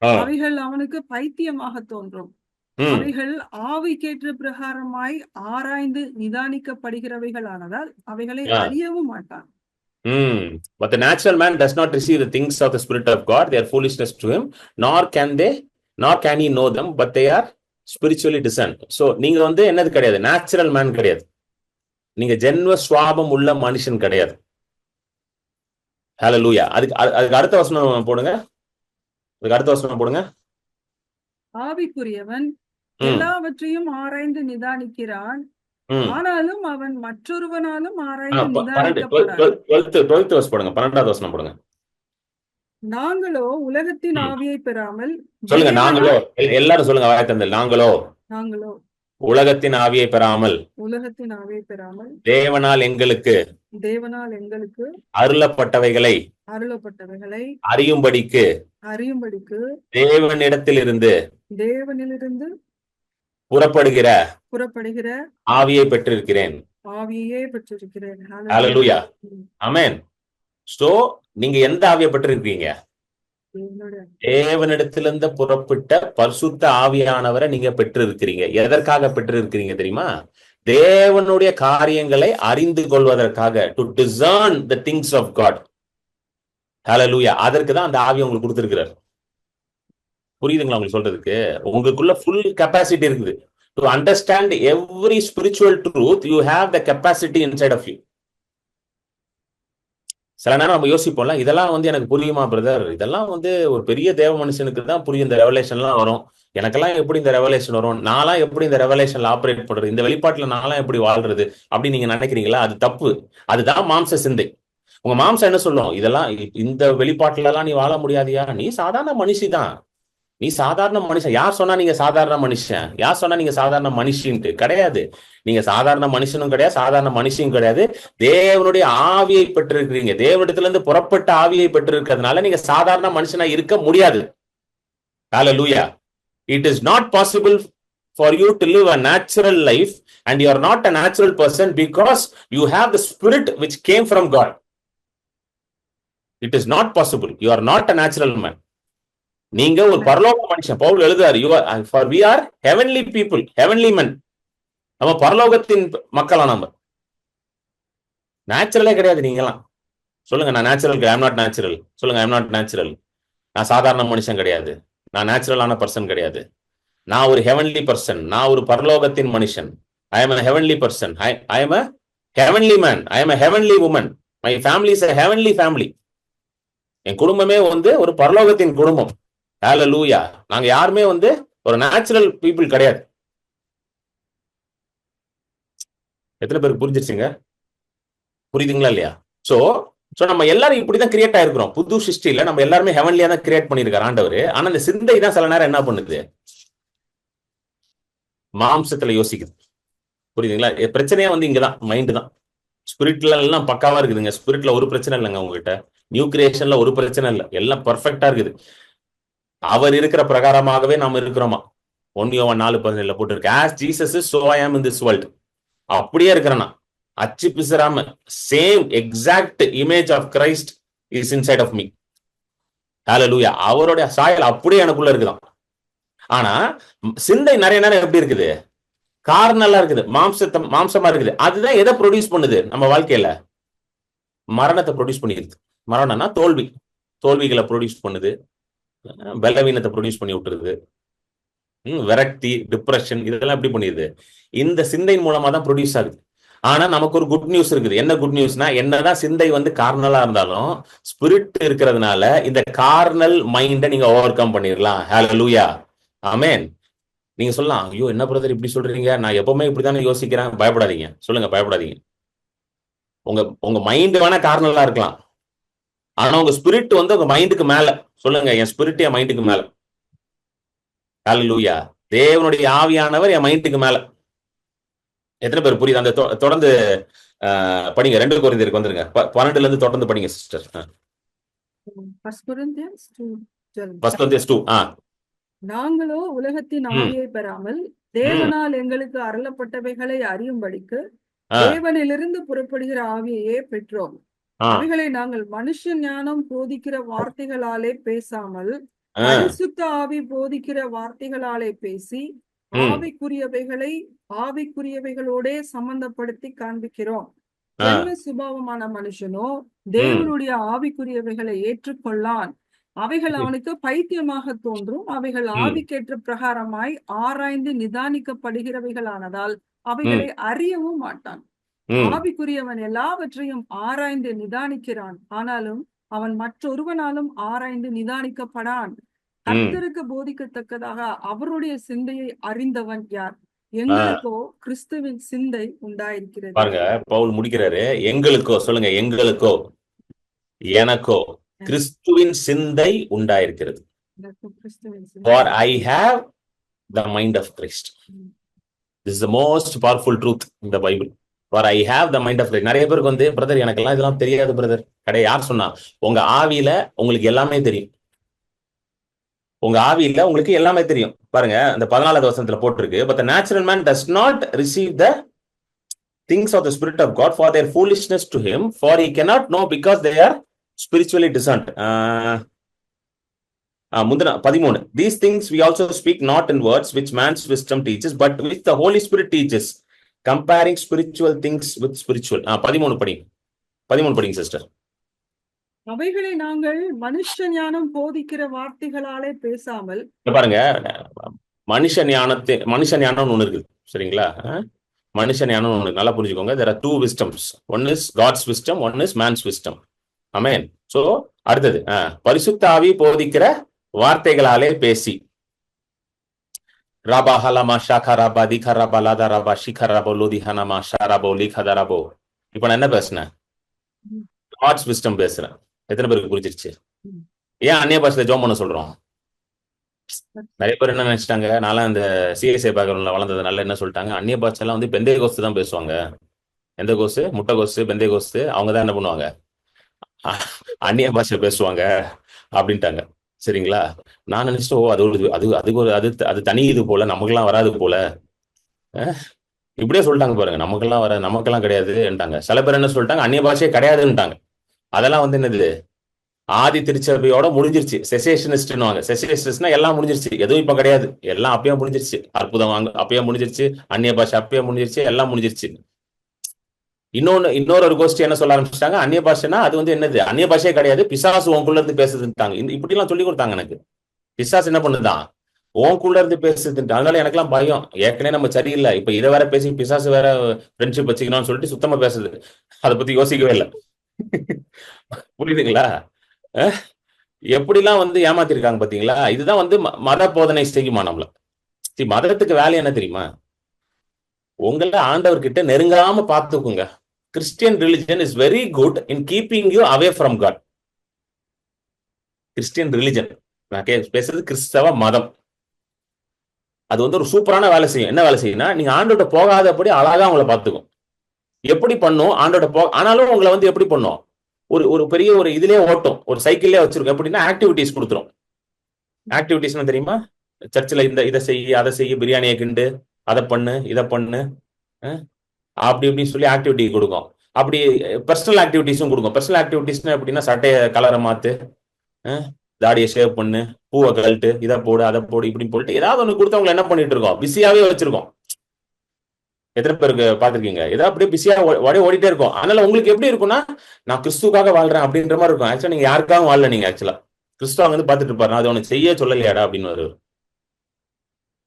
அவைகள் அவனுக்கு பைத்தியமாக தோன்றும். அவைகள் ஆவிக்கேற்ற பிரகாரமாய் ஆராய்ந்து நிதானிக்கப்படுகிறவைகளானதால் அவைகளை அறியவும் மாட்டான். But the natural man does not receive the things of the Spirit of God. They are foolishness to him, nor can he know them, but they are spiritually discerned. So நீங்க என்னது கிடையாது? நேச்சுரல் மேன் கிடையாது. நீங்க ஜென்ம சுவாபம் உள்ள மனுஷன் கிடையாது. ஹல்லேலூயா. அதுக்கு அடுத்த வசனம் போடுங்க. ஆவிக்குரியவன் எல்லாவற்றையும் ஆராய்ந்து நிதானிக்கிறான், ஆனாலும் அவன் மற்றொருவனாலும் ஆராய்ந்து நிதானிக்கப்படான். 12வது வசனம் போடுங்க. நாங்களோ உலகத்தின் ஆவியை பெறாமல். சொல்லுங்க, நாங்களோ. எல்லாரும் சொல்லுங்க வாய்த்தந்தல். நாங்களோ உலகத்தின் ஆவியை பெறாமல் தேவனால் எங்களுக்கு அருளப்பட்டவைகளை அறியும்படிக்கு தேவனிடத்திலிருந்து புறப்படுகிற ஆவியை பெற்றிருக்கிறேன். ஹல்லேலூயா. ஆமென். சோ நீங்க எந்த ஆவியை பெற்றிருக்கீங்க? தேவனிடத்திலிருந்து புறப்பட்ட பரிசுத்த ஆவியானவரை நீங்க பெற்றிருக்கிறீங்க. எதற்காக பெற்றிருக்கிறீங்க தெரியுமா? தேவனுடைய காரியங்களை அறிந்து கொள்வதற்காக. To discern the things of God. Hallelujah. அதற்கு தான் அந்த ஆவியை உங்களுக்கு கொடுத்திருக்கிறார். புரியுதுங்களா உங்களுக்கு சொல்றதுக்கு? உங்களுக்குள்ள ஃபுல் கெப்பாசிட்டி இருக்குது. To understand every spiritual truth, you have the capacity inside of you. சில நேரம் நம்ம யோசிப்போம்ல, இதெல்லாம் எனக்கு புரியுமா பிரதர்? இதெல்லாம் ஒரு பெரிய தேவ மனுஷனுக்கு தான் புரியும், இந்த ரெவலேஷன்லாம் வரும். எனக்கெல்லாம் எப்படி இந்த ரெவலேஷன் வரும்? நான்லாம் எப்படி இந்த ரெவலேஷன்ல ஆப்ரேட் பண்றது? இந்த வெளிப்பாட்டுல நான்லாம் எப்படி வாழ்றது அப்படின்னு நீங்க நினைக்கிறீங்களா? அது தப்பு. அதுதான் மாம்ச சிந்தை. உங்க மாம்சம் என்ன சொல்லும்? இதெல்லாம் இந்த வெளிப்பாட்டுல எல்லாம் நீ வாழ முடியாதியா, நீ சாதாரண மனுஷி தான், நீ சாதாரண மனுஷன். யார் சொன்னா நீங்க சாதாரண மனுஷன்? யார் சொன்னா நீங்க சாதாரண மனுஷின்ட்டு? கிடையாது. நீங்க சாதாரண மனுஷனும் கிடையாது, சாதாரண மனுஷியும் கிடையாது. தேவனுடைய ஆவியை பெற்றிருக்கிறீங்க. தேவனிடத்துல இருந்து புறப்பட்ட ஆவியை பெற்றிருக்கிறதுனால நீங்க சாதாரண மனுஷனா இருக்க முடியாது. ஹல்லேலூயா. It is not possible for you to live a natural life, and you are not a natural person because you have the spirit which came from God. It is not possible. You are not a natural man. நீங்க ஒரு பரலோக மனுஷன். பவுல் எழுதுறாரு, you are, for we are heavenly people, heavenly men. நம்ம பரலோகத்தின் மக்களா. நம்ம Naturale கிடையாது. நீங்களாம் சொல்லுங்க, நான் natural, I am not natural. சொல்லுங்க, ஐ எம் நாட் நேச்சுரல். நான் சாதாரண மனுஷன் கிடையாது. நான் நேச்சுரலான பர்சன் கிடையாது. நான் ஒரு ஹெவன்லி பர்சன். நான் ஒரு பரலோகத்தின் மனுஷன். I am a heavenly person. I am a heavenly man. I am a heavenly woman. My family is a heavenly family. என் குடும்பமே ஒரு பரலோகத்தின் குடும்பம். ஹalleluya. நாங்க யாருமே ஒரு நேச்சுரல் பீப்புள் கிடையாது. எத்தனை பேருக்கு புரிஞ்சிருச்சுங்க? புரியுதுங்களா இல்லையா? சோ நம்ம எல்லாரும் இப்படிதான் கிரியேட் ஆயிருக்கிறோம். புது சிருஷ்டியில நம்ம எல்லாருமே ஹெவன்லியா தான் கிரியேட் பண்ணிருக்காரு ஆண்டவர். ஆனா இந்த சிந்தை தான் சில நேரம் என்ன பண்ணுது? மாம்சத்துல யோசிக்குது. புரியுதுங்களா? பிரச்சனையா இங்கதான் மைண்ட் தான். ஸ்பிரிட்ல எல்லாம் பக்காவா இருக்குதுங்க. ஸ்பிரிட்ல ஒரு பிரச்சனை இல்லைங்க. உங்ககிட்ட நியூ கிரியேஷன்ல ஒரு பிரச்சனை இல்லை. எல்லாம் பர்ஃபெக்டா இருக்குது. அவர் இருக்கிற பிரகாரமாகவே நாம இருக்கிறோமா. 1 John 4:17 போட்டிருக்கு, as Jesus is so I am in this world. அப்படியே இருக்கிறேன்னா, அச்சு பிசராம same exact image of Christ is inside of me. ஹalleluya. அவருடைய சாயல் அப்படியே எனக்குள்ள இருக்குதான். ஆனா சிந்தை நிறைய நேரம் எப்படி இருக்குது? கார்னலா இருக்குது, மாம்சமா இருக்குது. அதுதான் எதை ப்ரொடியூஸ் பண்ணுது? நம்ம வாழ்க்கையில மரணத்தை ப்ரொடியூஸ் பண்ணிடுது. மரணம்னா தோல்விகளை ப்ரொடியூஸ் பண்ணுது. பலவீனத்தை ப்ரொடியூஸ் பண்ணி விட்டுருது. விரக்தி, டிப்ரெஷன், இதெல்லாம் எப்படி பண்ணிடுது? இந்த சிந்தையின் மூலமா தான் ப்ரொடியூஸ் ஆகுது. ஆனா நமக்கு ஒரு குட் நியூஸ் இருக்குது. என்ன குட் நியூஸ்னா, என்னதான் சிந்தை கார்னலா இருந்தாலும் ஸ்பிரிட் இருக்கிறதுனால இந்த கார்னல் மைண்டை நீங்க ஓவர் கம் பண்ணிடலாம். ஹalleluya. ஆமென். நீங்க சொல்லலாம், ஐயோ என்ன பிரதர் இப்படி சொல்றீங்க, நான் எப்பவுமே இப்படித்தானே யோசிக்கிறேன். பயப்படாதீங்க. சொல்லுங்க, பயப்படாதீங்க. உங்க மைண்ட் வேணா கார்னலா இருக்கலாம், ஆனா உங்க ஸ்பிரிட் உங்க மைண்டுக்கு மேல. சொல்லுங்க, என் ஸ்பிரிட் என் மைண்டுக்கு மேல. ஹalleluya. தேவனுடைய ஆவியானவர் என் மைண்டுக்கு மேல. எத்தனை பேர் புரியுது? அந்த தொடர்ந்து படிங்க. 2 கொரிந்தியருக்கு வந்துருங்க. 12 இருந்து தொடர்ந்து படிங்க சிஸ்டர். 1 Corinthians 2. 1 Corinthians 2. நாங்களோ உலகத்தின் ஆவியை பெறாமல் தேவனால் எங்களுக்கு அருளப்பட்டவைகளை அறியும்படிக்கு தேவனிலிருந்து புறப்படுகிற ஆவியையே பெற்றோம். அவைகளை நாங்கள் மனுஷ ஞானம் போதிக்கிற வார்த்தைகளாலே பேசாமல் பரிசுத்த ஆவி போதிக்கிற வார்த்தைகளாலே பேசி ஆவிக்குரியவைகளை ஆவிக்குரியவைகளோட சம்பந்தப்படுத்தி காண்பிக்கிறோம். ஜென்ம சுபாவமான மனுஷனோ தேவனுடைய ஆவிக்குரியவைகளை ஏற்றுக்கொள்ளான். அவைகள் அவனுக்கு பைத்தியமாக தோன்றும். அவைகள் ஆவிக்கேற்ற பிரகாரமாய் ஆராய்ந்து நிதானிக்கப்படுகிறவைகளானதால் அவைகளை அறியவும் மாட்டான். ஆவிக்குரியவன் எல்லாவற்றையும் ஆராய்ந்து நிதானிக்கிறான். ஆனாலும் அவன் மற்றொருவனாலும் ஆராய்ந்து நிதானிக்கப்படான். கர்த்தருக்கு போதிக்கத்தக்கதாக அவருடைய சிந்தையை அறிந்தவன் யார்? எங்களுக்கோ கிறிஸ்துவின் சிந்தை உண்டாயிருக்கிறது. பாருங்க, பவுல் முடிக்கிறாரு, எங்களுக்கோ. சொல்லுங்க, எங்களுக்கோ, எனக்கோ கிறிஸ்துவின் சிந்தை உண்டாயிருக்கிறது. For I have the mind of Christ. This is the most powerful truth in the Bible. For I have the mind of Christ. நிறைய பேருக்கு பிரதர் எனக்கெல்லாம் இதெல்லாம் தெரியாது பிரதர். யார் சொன்னா? உங்க ஆவியில உங்களுக்கு எல்லாமே தெரியும். உங்க ஆவியில உங்களுக்கு எல்லாமே தெரியும். பாருங்க, அந்த 14வது வசனத்துல போட்டிருக்கு, but the natural man does not receive the things of the Spirit of God, for their foolishness to him, for he cannot know because they are spiritually discerned. முந்தின 13, these things we also speak not in words which man's wisdom teaches, but which the Holy Spirit teaches, comparing spiritual things with spiritual. 13 படிங்க sister. அவைகளை நாங்கள் மனுஷ ஞானம் போதிக்கிற வார்த்தைகளாலே பேசாமல். பாருங்க, மனுஷ ஞானம் ஒண்ணு இருக்குது. சரிங்களா? மனுஷ ஞானம் ஒண்ணு. நல்லா புரிஞ்சுக்கோங்க. there are 2 wisdoms. One is God's wisdom, one is man's wisdom. Amen. So அடுத்தது, பரிசுத்த ஆவி போதிக்கிற வார்த்தைகளாலே பேசி. ராபா ஹலமா ஷாகா ராபா திகா ராபா லாதா ராபா ஷிகா ராபோ லோதி ஹனமா ஷாராபோ லிகதா ராபோ. இப்போ நான் என்ன பேசுனேன்? காட்ஸ் விஸ்டம் பேசுறேன். எத்தனை பேருக்கு புரிஞ்சிருச்சு? ஏன் அந்நிய பாஷையில ஜெபம் பண்ண சொல்றோம்? நிறைய பேர் என்ன நினைச்சிட்டாங்க, நான்லாம் இந்த சிஎஸ்ஐ பேக்ரவுண்ட்ல வளர்ந்ததுனால என்ன சொல்லிட்டாங்க, அந்நிய பாஷைலாம் பெந்தே கோஸ்து தான் பேசுவாங்க. எந்த கோஸ்து? முட்டை கோஸ்து, பெந்தே கோஸ்து, அவங்க தான் என்ன பண்ணுவாங்க, அந்நிய பாஷை பேசுவாங்க அப்படின்ட்டாங்க. சரிங்களா? நான் நினைச்சிட்டு, ஓ அது ஒரு அது அதுக்கு ஒரு அது தனி இது போல, நமக்கெல்லாம் வராது போல. இப்படியே சொல்லிட்டாங்க பாருங்க. நமக்கெல்லாம் நமக்கெல்லாம் கிடையாதுன்ட்டாங்க. சில பேர் என்ன சொல்லிட்டாங்க, அந்நிய பாஷையே கிடையாதுன்ட்டாங்க. அதெல்லாம் வந்து என்னது, ஆதி திருச்சபையோட முடிஞ்சிருச்சு. செசேஷனிஸ்ட்னுவாங்க. செசேஷனிஸ்ட்னா எல்லாம் முடிஞ்சிருச்சு, எதுவும் இப்ப கிடையாது, எல்லாம் அப்பயே முடிஞ்சிருச்சு. அற்புதம் அப்பயே முடிஞ்சிருச்சு, அந்நிய பாஷை அப்பயே முடிஞ்சிருச்சு, எல்லாம் முடிஞ்சிருச்சு. இன்னொரு ஒரு கோஷ்டி என்ன சொல்ல ஆரம்பிச்சிட்டாங்க, அந்நிய பாஷைனா அது வந்து என்னது, அந்நிய பாஷையே கிடையாது, பிசாசு உனக்குள்ள இருந்து பேசுதுட்டாங்க. இப்படி எல்லாம் சொல்லி கொடுத்தாங்க எனக்கு. பிசாசு என்ன பண்ணுதான், உனக்குள்ள இருந்து பேசுதுட்டு. அதனால எனக்கெல்லாம் பயம். ஏற்கனவே நம்ம சரியில்லை, இப்ப இதை வேற பேசி பிசாசு வேற ஃப்ரெண்ட்ஷிப் வச்சுக்கணும்னு சொல்லிட்டு சுத்தமா பேசுது. அதை பத்தி யோசிக்கவே இல்லை. புரியுதுங்களா? எப்படிலாம் வந்து ஏமாத்திருக்காங்க பாத்தீங்களா? இதுதான் வந்து மத போதனை செய்யுமா நம்மள. மதத்துக்கு வேலை என்ன தெரியுமா, உங்களை ஆண்டவர்கிட்ட நெருங்காம பார்த்துக்குங்க. Christian religion is very good in keeping you away from God. Christian religion, நான் பேசுறது கிறிஸ்தவ மதம், அது வந்து ஒரு சூப்பரான வேலை செய்யும். என்ன வேலை செய்யும்னா, நீங்க ஆண்டோட போகாதபடி அழகா உங்களை பார்த்துக்கும். எப்படி பண்ணும் ஆண்டோட ஆனாலும் உங்களை வந்து எப்படி பண்ணும், ஒரு ஒரு பெரிய ஒரு இதுலயே ஓட்டும், ஒரு சைக்கிள்லயே வச்சிருக்கும். எப்படின்னா ஆக்டிவிட்டிஸ் கொடுத்துரும். ஆக்டிவிட்டிஸ் தெரியுமா, சர்ச்சில் இதை செய்ய அதை செய்ய, பிரியாணியை கிண்டு, அதை பண்ணு இதை பண்ணு, அப்படி இப்படின்னு சொல்லி ஆக்டிவிட்டி கொடுக்கும். அப்படி பர்சனல் ஆக்டிவிட்டிஸும் கொடுக்கும். பர்சனல் ஆக்டிவிட்டிஸ்னா எப்படின்னா, சட்டையை கலரை மாத்து, தாடியை ஷேவ் பண்ணு, பூவை கழட்டு, இதை போடு அதை போடு இப்படின்னு போட்டு ஏதாவது ஒண்ணு கொடுத்து அவங்க என்ன பண்ணிட்டு இருக்கோம், பிஸியாவே வச்சிருக்கோம். எத்தனை பேருக்கு பார்த்திருக்கீங்க, ஏதாவது அப்படியே பிஸியா ஓடிட்டே இருக்கும். அதனால உங்களுக்கு எப்படி இருக்கும்னா, நான் கிறிஸ்துக்காக வாழ்றேன் அப்படின்ற மாதிரி இருக்கும். ஆக்சுவலா நீங்க யாருக்காகவும் வாழல. நீங்க ஆக்சுவலா கிறிஸ்துவ வந்து பார்த்துட்டு இருப்பாரு, நான் அதை உனக்கு செய்ய சொல்லலையாடா அப்படின்னு வருவார்.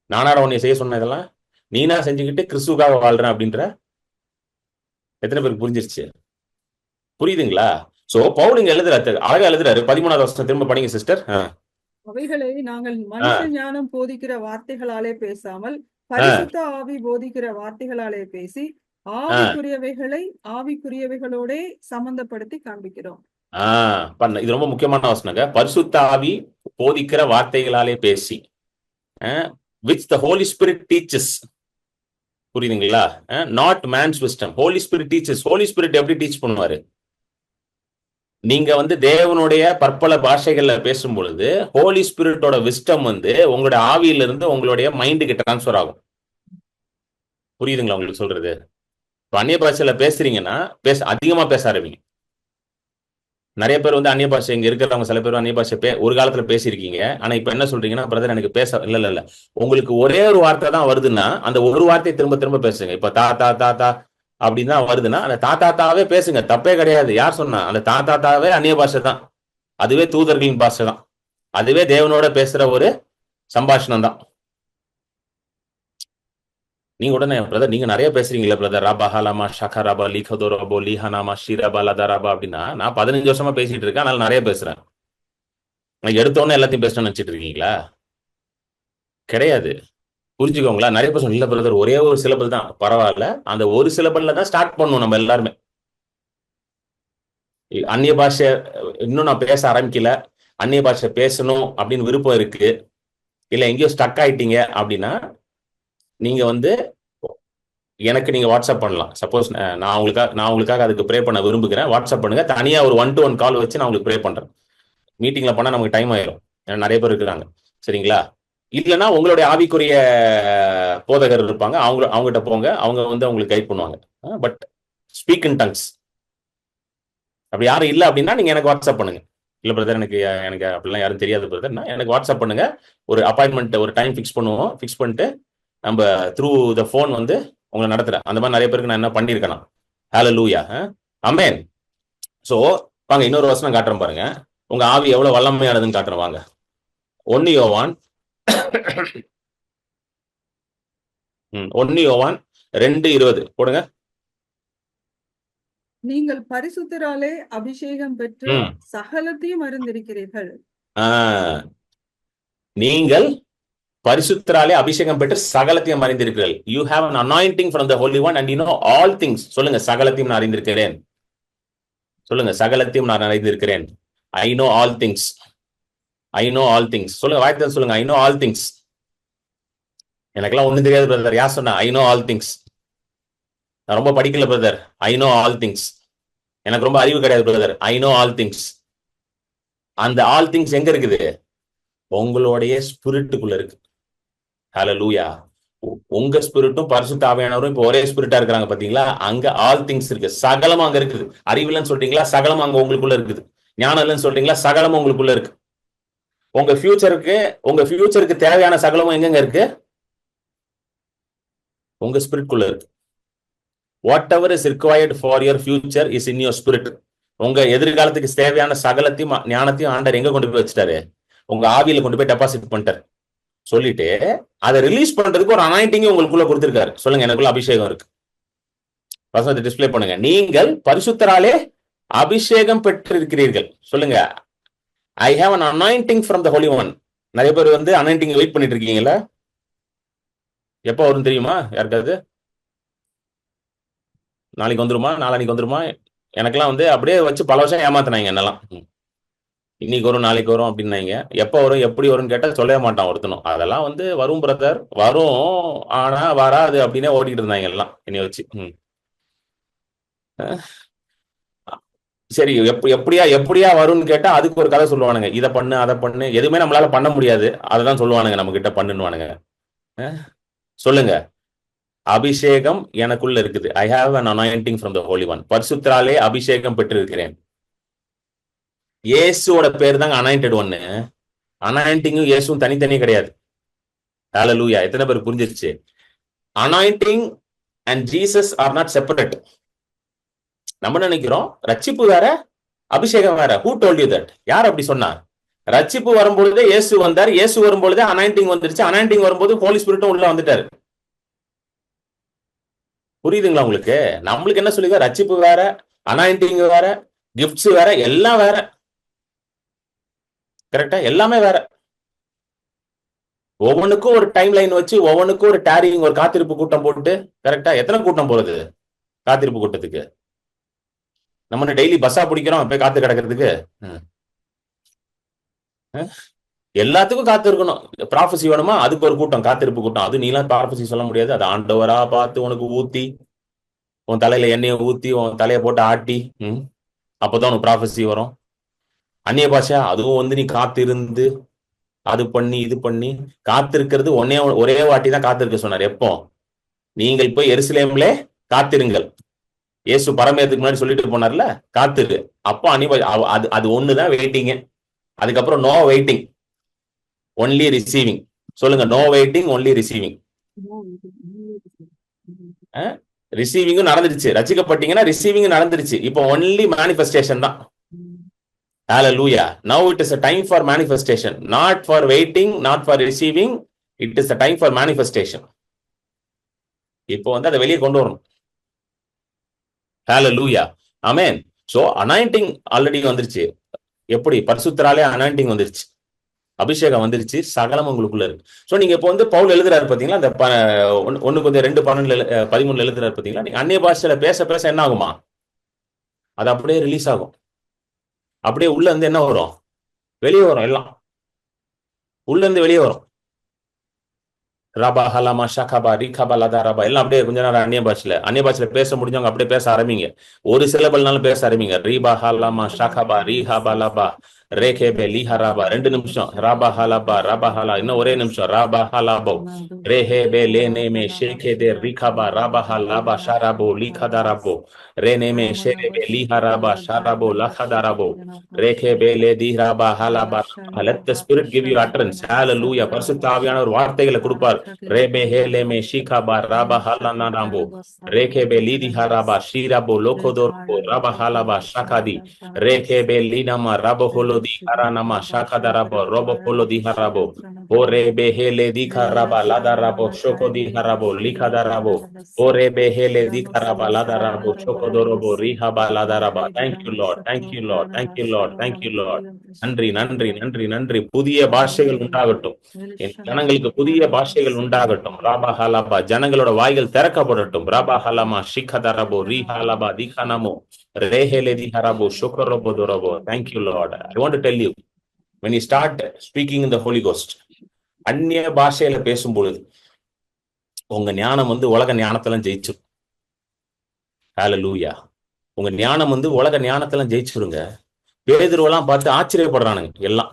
நானாட உன்னை செய்ய சொன்ன இதெல்லாம் நீனா செஞ்சுக்கிட்டு கிறிஸ்துக்காக வாழ்றேன் அப்படின்ற. எத்தனை பேருக்கு புரிஞ்சிருச்சு? புரியுதுங்களா? சோ பவுல் இங்க எழுதுறாரு, அழகா எழுதுறாரு. 13வது வருஷம் திரும்ப படிங்க சிஸ்டர். அவைகளை நாங்கள் மனுஷ ஞானம் போதிக்கிற வார்த்தைகளாலே பேசாமல் பரிசுத்த ஆவி போதிக்கிற வார்த்தைகளாலே பேசி ஆவிக்குரியவைகளை ஆவிக்குரியவைகளோட சம்பந்தப்படுத்தி காண்பிக்கிறோம். இது ரொம்ப முக்கியமான வசனங்க. பரிசுத்த ஆவி போதிக்கிற வார்த்தைகளாலே பேசி, which the Holy Spirit teaches. புரியுதுங்களா? Not man's wisdom, Holy Spirit teachers. Holy Spirit எப்படி டீச் பண்ணுவாரு, நீங்க வந்து தேவனுடைய பற்பல பாஷைகள்ல பேசும் பொழுது ஹோலி ஸ்பிரிட்டோட விஸ்டம் வந்து உங்களுடைய ஆவியிலிருந்து உங்களுடைய மைண்டுக்கு டிரான்ஸ்பர் ஆகும். புரியுதுங்களா உங்களுக்கு சொல்றது? இப்போ அந்நிய பாஷையில பேசுறீங்கன்னா அதிகமா பேச ஆரம்பிங்க. நிறைய பேர் வந்து அந்நிய பாஷை, இங்க இருக்கிறவங்க சில பேர் அந்நிய பாஷை ஒரு காலத்துல பேசியிருக்கீங்க. ஆனா இப்ப என்ன சொல்றீங்கன்னா, பிரதர் எனக்கு பேச இல்ல உங்களுக்கு ஒரே ஒரு வார்த்தை தான் வருதுன்னா அந்த ஒரு வார்த்தையை திரும்ப திரும்ப பேசுங்க. இப்ப தா தா தா தா அப்படின்னு தான் வருதுன்னா அந்த தாத்தாவே பேசுங்க, தப்பே கிடையாது. யார் சொன்னா? அந்த தாத்தாவே அந்நிய பாஷை தான், அதுவே தூதர்களின் பாஷை தான், அதுவே தேவனோட பேசுற ஒரு சம்பாஷணம் தான். நீங்க உடனே பிரதர் நீங்க நிறைய பேசுறீங்களா பிரதர், ராபா ஹலாமா ஷகா ராபா லீகதோ ரபோ லீஹனாமா ஷீரபா லதாராபா அப்படின்னா, நான் 15 வருஷமா பேசிட்டு இருக்கேன், அதனால நிறைய பேசுறேன். நான் எடுத்தோன்னே எல்லாத்தையும் பேசணும்னு நினைச்சிட்டு இருக்கீங்களா? கிடையாது. புரிஞ்சுக்கோங்களா? நிறைய பேர் இல்ல பிரதர் ஒரே ஒரு சிலபல் தான், பரவாயில்ல, அந்த ஒரு சிலபல்ல தான் ஸ்டார்ட் பண்ணும் நம்ம எல்லாருமே. அந்நிய பாஷை இன்னும் நான் பேச ஆரம்பிக்கல, அந்நிய பாஷை பேசணும் அப்படின்னு விருப்பம் இருக்கு, இல்ல எங்கேயோ ஸ்டக் ஆயிட்டீங்க அப்படின்னா நீங்க வந்து எனக்கு நீங்க வாட்ஸ்அப் பண்ணலாம். சப்போஸ் நான் உங்களுக்காக அதுக்கு ப்ரே பண்ண விரும்புகிறேன், வாட்ஸ்அப் பண்ணுங்க. தனியா ஒரு 1-to-1 கால் வச்சு நான் உங்களுக்கு ப்ரே பண்றேன். மீட்டிங்ல பண்ணா நமக்கு டைம் ஆயிரும், நிறைய பேர் இருக்கிறாங்க. சரிங்களா? இல்லைன்னா உங்களுடைய ஆவிக்குரிய போதகர் இருப்பாங்க, அவங்ககிட்ட போங்க, அவங்க வந்து உங்களுக்கு கைட் பண்ணுவாங்க. But speak in tongues. அப்படி யாரும் இல்லை அப்படின்னா நீங்க எனக்கு வாட்ஸ்அப் பண்ணுங்க. இல்ல பிரதர் எனக்கு அப்படிலாம் யாரும் தெரியாது பிரதர்னா எனக்கு வாட்ஸ்அப் பண்ணுங்க. ஒரு அப்பாயின்மெண்ட் ஒரு டைம் ஃபிக்ஸ் பண்ணுவோம். ஃபிக்ஸ் பண்ணிட்டு நம்ம த்ரூ த ஃபோன் வந்து உங்களை நடத்துறேன். அந்த மாதிரி நிறைய பேருக்கு நான் என்ன பண்ணியிருக்கேன். ஹல்லேலூயா, ஆமென். சோ வாங்க இன்னொரு வசனம் காட்டுறேன் பாருங்க, உங்க ஆவி எவ்வளவு வல்லமையானதுன்னு காட்டுறேன் வாங்க. 1 யோவான் 2:20 போடுங்க. நீங்கள் பரிசுத்தராலே அபிஷேகம் பெற்று சகலத்தையும் அறிந்திருக்கிறீர்கள். நீங்கள் பரிசுத்தராலே அபிஷேகம் பெற்று சகலத்தையும் அறிந்திருக்கிறீர்கள். You have an anointing from the Holy One and you know all things. சொல்லுங்க, சகலத்தையும் நான் அறிந்திருக்கிறேன். சொல்லுங்க, சகலத்தையும் நான் அறிந்திருக்கிறேன். I know all things. I know all things. சொல்லுங்க, வாய்தான் சொல்லுங்க, I know all things. எனக்கெல்லாம் ஒண்ணும் தெரியாது பிரதர். யார் சொன்னா I know all things? நான் ரொம்ப படிக்கல brother. I know all things. எனக்கு ரொம்ப அறிவு கிடையாது brother. I know all things. அந்த all things எங்க இருக்குது? உங்களுடைய ஸ்பிரிட்டுக்குள்ள இருக்கு. ஹல்லேலூயா. உங்க ஸ்பிரிட்டும் பரிசுத்த ஆவியானவரும் இப்ப ஒரே ஸ்பிரிட்டா இருக்கிறாங்க பாத்தீங்களா? அங்க ஆல் திங்ஸ் இருக்கு, சகலமும் அங்க இருக்குது. அறிவில்லைன்னு சொல்றீங்களா? சகலமும் அங்க உங்களுக்குள்ள இருக்குது. ஞானம் இல்லைன்னு சொல்றீங்களா? சகலமும் உங்களுக்குள்ள இருக்கு. உங்க ஃபியூச்சருக்கு தேவையான சகலமும் எங்கெங்க இருக்கு? உங்க ஸ்பிரிட்குள்ள இருக்கு. What ever is required for your future is in your spirit. உங்க எதிர்காலத்துக்கு தேவையான சகலத்தையும் ஞானத்தையும் ஆண்டவர் எங்க கொண்டு போய் வச்சுட்டாரு? உங்க ஆவியில கொண்டு போய் டெபாசிட் பண்ணிட்டாரு. சொல்லிட்டு அதை ரிலீஸ் பண்றதுக்கு ஒரு அனாயிண்டிங் உங்களுக்குள்ள கொடுத்திருக்காரு. சொல்லுங்க, எனக்குள்ள அபிஷேகம் இருக்கு. வசனத்தை டிஸ்ப்ளே பண்ணுங்க. நீங்கள் பரிசுத்தராலே அபிஷேகம் பெற்றிருக்கிறீர்கள். சொல்லுங்க, I have an anointing from the Holy One. நிறைய பேர் வந்து அனாயிண்டிங் வெயிட் பண்ணிட்டு இருக்கீங்களா? எப்போ வரும் தெரியுமா யாருக்காவது? நாளைக்கு வந்துருமா, நாளைக்கு வந்துருமா? எனக்கெல்லாம் வந்து அப்படியே வச்சு பல வருஷம் ஏமாத்தினாங்க என்னெல்லாம். இன்னைக்கு வரும் நாளைக்கு வரும் அப்படின்னாங்க. எப்போ வரும் எப்படி வரும்னு கேட்டா சொல்லவே மாட்டான் ஒருத்தனும். அதெல்லாம் வந்து வரும் பிரதர், வரும், ஆனா வராது அப்படின்னே ஓடிக்கிட்டு இருந்தாங்க எல்லாம் என்னைய வச்சு. சரி, எப்படியா வரும்னு கேட்டா அதுக்கு ஒரு கதை சொல்லுவானுங்க. இதை பண்ணு அதை பண்ணு, எதுவுமே நம்மளால பண்ண முடியாது, அதைதான் சொல்லுவானுங்க நம்ம கிட்ட பண்ணுவானுங்க. சொல்லுங்க, அபிஷேகம் எனக்குள்ள இருக்குது. I have an anointing from the Holy One. பரிசுத்தராலே அபிஷேகம் பெற்றிருக்கிறேன். இயேசுவோட பேர் தாங்க அனாயிண்டட் ஒன்னு. அனாயிண்டிங்கும் இயேசுவும் தனித்தனியே கிடையாது. ஹல்லேலூயா. எத்தனை பேர் புரிஞ்சிருச்சு? Anointing and Jesus are not separate. நம்ம நினைக்கிறோம் ரட்சிப்பு வேற, அபிஷேகம் வேற. Who told you that? யார் அப்படி சொன்னார்? ரட்சிப்பு வரும்பொழுதே இயேசு வந்தார், இயேசு வரும்பொழுதே அனாயிண்டிங் வந்துருச்சு, அனாயிண்டிங் வரும்போது ஹோலி ஸ்பிரிட்டும் உள்ள வந்துட்டாரு. புரியுதுங்களா உங்களுக்கு? நம்மளுக்கு என்ன சொல்லுங்க, ரட்சிப்பு வேற, அனாயிண்டிங் வேற, கிஃப்ட்ஸ் வேற, எல்லாம் வேற. கரெக்டா? எல்லாமே வேற. ஒவ்வொன்றுக்கும் ஒரு டைம் லைன் வச்சு, ஒவ்வொன்றுக்கும் ஒரு டேரிங், ஒரு காத்திருப்பு கூட்டம் போட்டு. கரெக்டா? எத்தனை கூட்டம் போறது காத்திருப்பு கூட்டத்துக்கு? நம்ம டெய்லி பஸ்ஸா பிடிக்கிறோம் போய் காத்து கிடக்கிறதுக்கு? எல்லாத்துக்கும் காத்து இருக்கணும். ப்ராஃபஸி வேணுமா, அதுக்கு ஒரு கூட்டம், காத்திருப்பு கூட்டம். அது நீலாம் ப்ராஃபஸி சொல்ல முடியாது. அது ஆண்டவரா பார்த்து உனக்கு ஊத்தி, உன் தலையில எண்ணெயை ஊத்தி, உன் தலையை போட்டு ஆட்டி, அப்பதான் உனக்கு ப்ராஃபஸி வரும். அந்நிய பாஷா, அதுவும் வந்து நீ காத்து இருந்து அது பண்ணி இது பண்ணி. காத்திருக்கிறது ஒரே வாட்டி தான் காத்திருக்க சொன்னார். எப்போ? நீங்கள் போய் எருசலேம்லே காத்திருங்கள். இயேசு பரமேத்துக்கு முன்னாடி சொல்லிட்டு போனார்ல, காத்திரு. அப்போ அது ஒண்ணுதான் வெயிட்டிங். அதுக்கப்புறம் நோ வெயிட்டிங், ஒன்லி ரிசீவிங். சொல்லுங்க, நோ வெயிட்டிங், ஒன்லி ரிசீவிங். ரிசீவிங்கும் நடந்துருச்சு. ரசிக்கப்பட்டீங்கன்னா ரிசீவிங் நடந்துருச்சு. இப்போ ஒன்லி மேனிஃபெஸ்டேஷன் தான். Hallelujah. Now it is a time for manifestation, not for waiting, not for receiving. It is a time for manifestation. இப்போ வந்து அதை வெளியே கொண்டு வரணும். Hallelujah. Amen. So anointing already வந்துருச்சு. எப்படி? பரிசுத்தராலே anointing வந்துருச்சு, அபிஷேகம் வந்துருச்சு, சகலம் உங்களுக்குள்ள இருக்கு. சோ நீங்க இப்போ வந்து பவுல் எழுதுறாரு பாத்தீங்களா, அந்த 1 எழுதுறாரு பாத்தீங்களா? நீங்க அந்நிய பாஷையில பேச பேச என்ன ஆகுமா? அது அப்படியே ரிலீஸ் ஆகும். அப்படியே உள்ள இருந்து என்ன வரும்? வெளியே வரும். எல்லாம் உள்ள இருந்து வெளியே வரும். ரபா ஹலாமா ஷகபா ரிகபா லதா ரபா எல்லாம் அப்படியே கொஞ்ச நேரம் அந்நிய பாஷையில பேச முடிஞ்சவங்க அப்படியே பேச ஆரம்பிங்க. ஒரு சிலபல்னாலும் பேச ஆரம்பிங்க. ரீபா ஹலாமா ஷகபா ரீஹபா லபா ரேகேபே லீஹராபா. 2 நிமிஷம். ராபா ஹலாபா ரபா ஹலா. இன்னும் ஒரே நிமிஷம். Rafah ஹலாபோ ரேஹேபே லேனேமே ஷேகேதே ரிகபா Rafah ஹலாபா ஷராபோ லீகதாராபோ ரேனேமே ஷேரேபே லீஹராபா ஷராபோ லகதாராபோ ரேகேபே லேதிஹராபா ஹலாபா. Let the Spirit give you utterance. Hallelujah. பரிசுத்த ஆவியானவர் வார்த்தைகளை கொடுப்பார். ரேபே ஹேலேமே ஷிகபா ராபா ஹலானாராபோ ரேகேபே லீதிஹராபா ஷீராபோ லோகோதோர்போ ராபா ஹலாபா ஷகாதி ரேகேபே லீனாமா ராபோ ஹோலோ di haranama shakadarabo robo polo di harabo ore behele di karaba ladarabo shoko di harabo likadarabo ore behele di karaba ladarabo shoko dorobo rihaba ladaraba. Thank you Lord, thank you Lord, thank you Lord, thank you Lord. நன்றி நன்றி நன்றி நன்றி. புதிய பாஷைகள் உண்டாகட்டும், என் ஜனங்களுக்கு புதிய பாஷைகள் உண்டாகட்டும். ராபா ஹலாபா, ஜனங்களோட வாய்கள் திறக்கப்படட்டும். ராபா ஹலாமா ஷிகதரபோ ரீஹாலபா திகனமோ ரேஹேலே தி ஹரபோ ஷோகரபோ தோரபோ. Thank you Lord. I want to tell you, when you start speaking in the Holy Ghost, அந்நிய பாஷையில பேசும்பொழுது உங்க ஞானம் வந்து உலக ஞானத்தெல்லாம் ஜெயிச்சிடும். ஹல்லேலூயா. உங்க ஞானம் வந்து உலக ஞானத்தெல்லாம் ஜெயிச்சிருங்க. பேதுருவெல்லாம் பார்த்து ஆச்சரியப்படுறானுங்க எல்லாம்.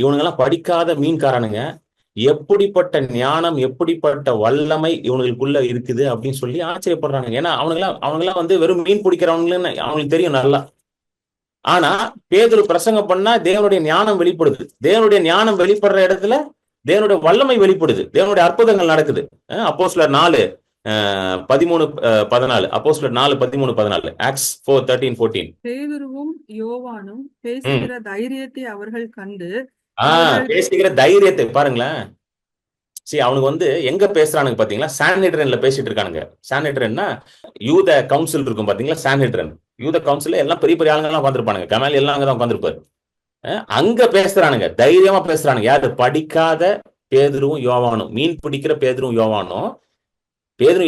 இவனுங்கெல்லாம் படிக்காத மீன்காரனுங்க, எப்படிப்பட்ட ஞானம், எப்படிப்பட்ட வல்லமை இவனுக்குள்ள இருக்குது அப்படின்னு சொல்லி ஆச்சரியப்படுறாங்க. ஏன்னா அவனுங்கெல்லாம் வந்து வெறும் மீன் பிடிக்கிறவங்கன்னு அவங்களுக்கு தெரியும் நல்லா. ஆனா பேதுரு பிரசங்கம் பண்ணா தேவனுடைய ஞானம் வெளிப்படுது. தேவனுடைய ஞானம் வெளிப்படுற இடத்துல தேவனுடைய வல்லமை வெளிப்படுது, தேவனுடைய அற்புதங்கள் நடக்குது. அப்போஸ்தலர் 4:13-14, அப்போஸ்தலர் 4:13-14, ஆக்ட்ஸ் 4:13-14. பேதுருவும் யோவானும் பேசுகிற தைரியத்தை அவர்கள் கண்டு பேசுகிற தைரியத்தை பாருங்களேன். சரி, அவனுக்கு வந்து எங்க பேசுறானுங்க பாத்தீங்களா? சான்ஹெட்ரின்ல பேசிட்டு இருக்கானுங்க. சான்ஹெட்ரின்னா யூத கவுன்சில் இருக்கும் பாத்தீங்களா? சான்ஹெட்ரின் யூத கவுன்சில் எல்லாம் பெரிய பெரிய ஆளுங்க எல்லாம் உட்காந்துருப்பானுங்க. கமாலி எல்லாம் அங்கதான் உட்காந்துருப்பாரு. அங்க பேசுறானுங்க, தைரியமா பேசுறானுங்க. யாரு? படிக்காத பேதுருவும் யோவானும், மீன் பிடிக்கிற பேதுருவும்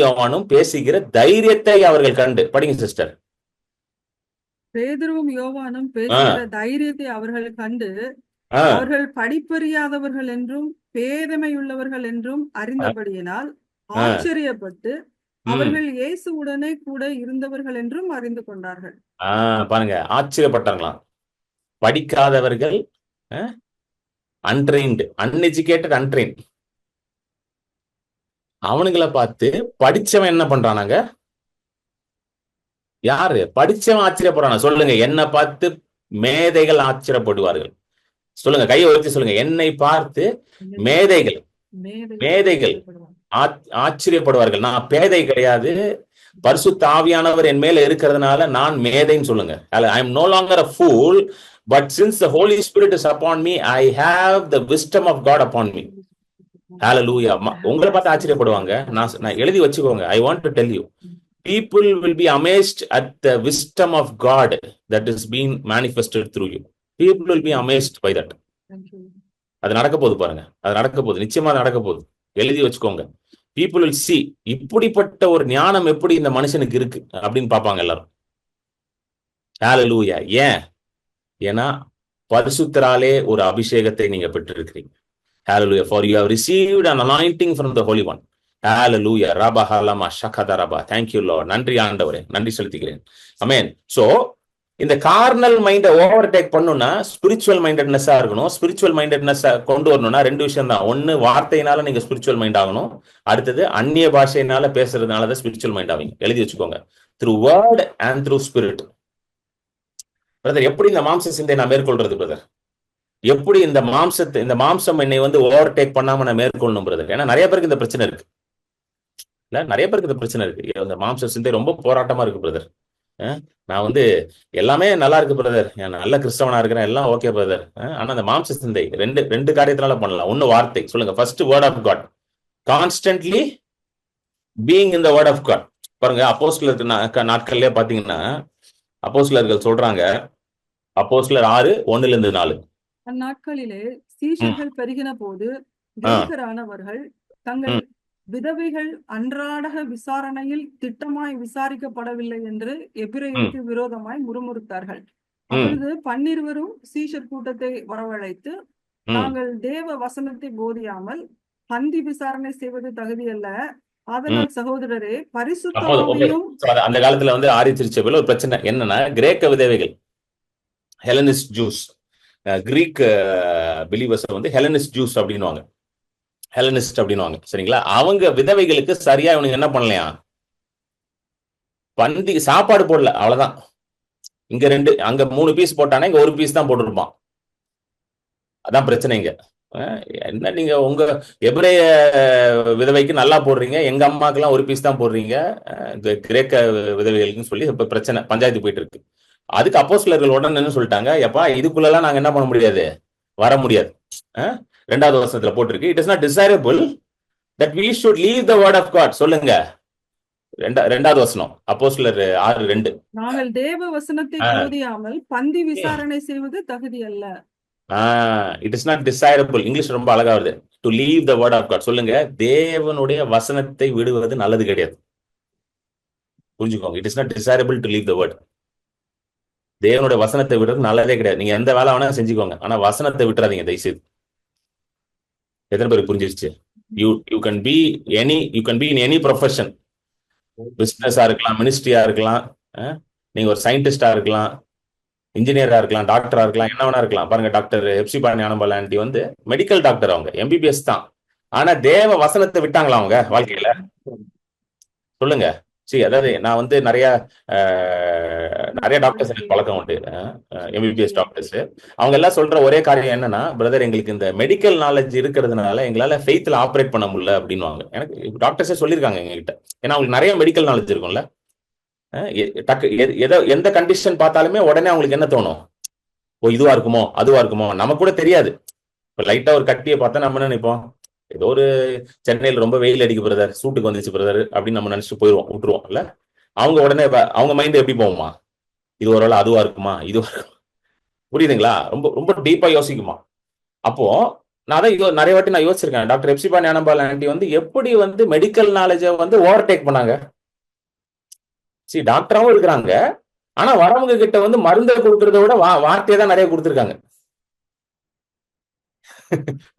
யோவானும் பேசுகிற தைரியத்தை அவர்கள் கண்டு. படிங்க சிஸ்டர். பேதுருவும் யோவானும் பேசுகிற தைரியத்தை அவர்கள் கண்டு அவர்கள் படிப்பறியாதவர்கள் என்றும் பேதமையுள்ளவர்கள் என்றும் அறிந்தபடியினால் ஆச்சரியப்பட்டு அவர்கள் இயேசுவுடனே கூட இருந்தவர்கள் என்றும் அறிந்து கொண்டார்கள். பாருங்க, ஆச்சரியப்பட்டாங்களாம். படிக்காதவர்கள், அன்ட்ரெயின்டு, அன்எஜுகேட்டட், அன்ட்ரெயின். அவனுங்களை பார்த்து படிச்சவன் என்ன பண்றானாங்க? யாரு படிச்சவன் ஆச்சரியப்படுறானா? சொல்லுங்க, என்னை பார்த்து மேதைகள் ஆச்சரியப்படுவார்கள். சொல்லுங்க, கையை வச்சு சொல்லுங்க, என்னை பார்த்து மேதைகள் ஆச்சரியப்படுவார்கள். நான் பேதை கிடையாது, பரிசுத்த ஆவியானவர் என் மேல இருக்கிறதுனால நான் மேதைன்னு சொல்லுங்க. I am no longer a fool, but since the Holy Spirit is upon me, I have the wisdom of God upon me. Hallelujah. உங்களை பார்த்து ஆச்சரியப்படுவாங்க. நான் எழுதி வச்சுக்கோங்க. I want to tell you, people will be amazed at the wisdom of God that is being manifested through you. People will be amazed by that. அது நடக்க போகுது பாருங்க, அது நடக்க போகுது, நிச்சயமா நடக்க போகுது. எழுதி வச்சுக்கோங்க. People will see, இப்படிப்பட்ட ஒரு ஞானம் எப்படி இந்த மனுஷனுக்கு இருக்கு அப்படின்னு பார்ப்பாங்க எல்லாரும். Hallelujah. ஏன்னா பரிசுத்தராலே ஒரு அபிஷேகத்தை நீங்க பெற்றிருக்கிறீங்க. Hallelujah. For you have received an anointing from the Holy One. Hallelujah. Rabba halama shakadaraba. Thank you Lord. நன்றி ஆண்டவரே, நன்றி செலுத்துகிறேன். Amen. So இந்த கார்னல் மைண்டை ஓவர்டேக் பண்ணுனா ஸ்பிரிச்சுவல் மைண்டட்னஸா இருக்கணும். ஸ்பிரிச்சுவல் மைண்டட்னஸ் கொண்டு வரணும்னா ரெண்டு விஷயம் தான். ஒன்னு, வார்த்தையினால நீங்க ஸ்பிரிச்சுவல் மைண்ட் ஆகணும். அடுத்தது, அந்நிய பாஷையினால பேசுறதுனால தான் ஸ்பிரிச்சுவல் மைண்ட் ஆவீங்க. எழுதி வச்சுக்கோங்க. Through word and through spirit. Brother, எப்படி இந்த மாம்ச சிந்தை நான் மேற்கொள்றது பிரதர்? எப்படி இந்த மாம்சம் என்னை வந்து ஓவர்டேக் பண்ணாம நான் மேற்கொள்ளணும் பிரதர்? ஏன்னா நிறைய பேருக்கு இந்த பிரச்சனை இருக்கு. இல்ல, நிறைய பேருக்கு இந்த பிரச்சனை இருக்கு. இந்த மாம்ச சிந்தை ரொம்ப போராட்டமா இருக்கு பிரதர். நான் வந்து எல்லாமே நல்லா இருக்கு பிரதர், நல்ல கிறிஸ்தவனா இருக்கிறேன், எல்லாம் ஓகே பிரதர். ஆனா அந்த மாம்ச சிந்தை ரெண்டு காரியத்தினால பண்ணலாம். ஒன்னு, வார்த்தை. சொல்லுங்க, first word of God. Constantly being in the word of God. பாருங்க, அப்போஸ்தலர் நாட்கள்லயே பாத்தீங்கன்னா அப்போஸ்தலர்கள் சொல்றாங்க, அப்போஸ்தலர் 6:1-4. அந்நாட்களிலே சீஷர்கள் பெருகின போது கிரேக்கரானவர்கள் தங்கள் விதவைகள் அன்றாட விசாரணையில் திட்டமாய் விசாரிக்கப்படவில்லை என்று எபிரேயருக்கு விரோதமாய் முறுமுறுத்தார்கள். அப்பொழுது 12 சீஷர் கூட்டத்தை வரவழைத்து, நாங்கள் தேவ வசனத்தை போதியாமல் பந்தி விசாரணை செய்வது தகுதியல்ல. அதனால் சகோதரரே, பரிசுத்த ஆவியும். அந்த காலத்துல வந்து ஆரிய திருச்சபையில ஒரு பிரச்சனை என்னன்னா, கிரேக்க விதவைகள், ஹெலனிஸ்ட் ஜூஸ், கிரீக் பிலீவர்ஸ் வந்து ஹெலனிஸ்ட் ஜூஸ் அப்படின்னுவாங்க, ஹெலனிஸ்ட் அப்படின்னுவாங்க. சரிங்களா? அவங்க விதவைகளுக்கு சரியா இவனுக்கு என்ன பண்ணலையா, பந்தி சாப்பாடு போடல, அவ்வளவுதான். இங்க 2, அங்க 3 பீஸ் போட்டானே, இங்க 1 பீஸ் தான் போட்டிருப்பான். அதான் பிரச்சனைங்க. என்ன நீங்க உங்க எபிரேய விதவைக்கு நல்லா போடுறீங்க, எங்க அம்மாக்கெல்லாம் 1 பீஸ் தான் போடுறீங்க, கிரேக்க விதவைகளுக்குன்னு சொல்லி இப்ப பிரச்சனை, பஞ்சாயத்து போயிட்டு இருக்கு. அதுக்கு அப்போஸ்தலர்கள் உடனே என்ன சொல்லிட்டாங்க, எப்பா இதுக்குள்ளெல்லாம் நாங்க என்ன பண்ண முடியாது, வர முடியாது. 2வது வசனத்துல போட்டிருக்கு, it is not desirable that we should leave the word of God. சொல்லுங்க, 2வது வசனம், அப்போஸ்தலர் 6:2. நாங்கள் தேவ வசனத்தை போதியாமல் பந்தி விசாரணை செய்வது தகுதி அல்ல. It is not desirable. English ரொம்ப அழகா வருது. To leave the word of God. சொல்லுங்க, தேவனுடைய வசனத்தை விடுவது நல்லது கிடையாது. புரிஞ்சுக்கோங்க, it is not desirable to leave the word. தேவனுடைய வசனத்தை விடுறது நல்லதே கிடையாது. நீங்க எந்த வேலை வேணா செஞ்சுக்கோங்க, ஆனா வசனத்தை விட்டுறாதீங்க தயவுசெய்து. எத்தனை பேருக்கு புரிஞ்சிருச்சு? You can be in any profession. பிசினஸா இருக்கலாம், மினிஸ்ட்ரியா இருக்கலாம், நீங்க ஒரு சயின்டிஸ்டா இருக்கலாம், இன்ஜினியரா இருக்கலாம், டாக்டரா இருக்கலாம், என்ன வேணா இருக்கலாம். பாருங்க, டாக்டர் ஹெப்சிபா ஞானபால் ஆண்டி வந்து மெடிக்கல் டாக்டர், அவங்க எம்பிபிஎஸ் தான். ஆனா தேவ வசனத்தை விட்டாங்களா அவங்க வாழ்க்கையில? சொல்லுங்க. சரி, அதாவது நான் வந்து நிறைய டாக்டர்ஸ் எனக்கு பழக்கம் உண்டு, எம்பிபிஎஸ் டாக்டர்ஸ். அவங்க எல்லாம் சொல்ற ஒரே காரியம் என்னன்னா, பிரதர் எங்களுக்கு இந்த மெடிக்கல் நாலேஜ் இருக்கிறதுனால எங்களால ஃபெய்த்ல ஆப்ரேட் பண்ண முடியல அப்படின்வாங்க. எனக்கு டாக்டர்ஸே சொல்லியிருக்காங்க எங்ககிட்ட. ஏன்னா அவங்களுக்கு நிறைய மெடிக்கல் நாலேஜ் இருக்கும்ல. எந்த கண்டிஷன் பார்த்தாலுமே உடனே அவங்களுக்கு என்ன தோணும்? ஓ, இதுவா இருக்குமோ அதுவா இருக்குமோ, நமக்கு கூட தெரியாது. இப்போ லைட்டா ஒரு கட்டியை பார்த்தா நம்ம என்ன நினைப்போம்? ஏதோ ஒரு சென்னையில் ரொம்ப வெயில் அடிக்க பிரதர், சூட்டுக்கு வந்துச்சு பிரதர் அப்படின்னு நம்ம நினைச்சிட்டு போயிடுவோம், விட்டுருவோம் இல்ல. அவங்க உடனே அவங்க மைண்ட் எப்படி போகுமா? இது ஒரு வேளை அதுவா இருக்குமா, இதுவா இருக்குமா? புரியுதுங்களா? ரொம்ப ரொம்ப டீப்பா யோசிக்குமா. அப்போ நான் அதான் நிறைய வாட்டி நான் யோசிச்சிருக்கேன், டாக்டர் ஹெப்சிபா ஞானபால் ஆண்டி வந்து எப்படி வந்து மெடிக்கல் நாலேஜை வந்து ஓவர்டேக் பண்ணாங்க. சரி, டாக்டராவும் இருக்கிறாங்க, ஆனா வரவங்க கிட்ட வந்து மருந்தை கொடுக்கறத விட வார்த்தையை தான் நிறைய கொடுத்துருக்காங்க.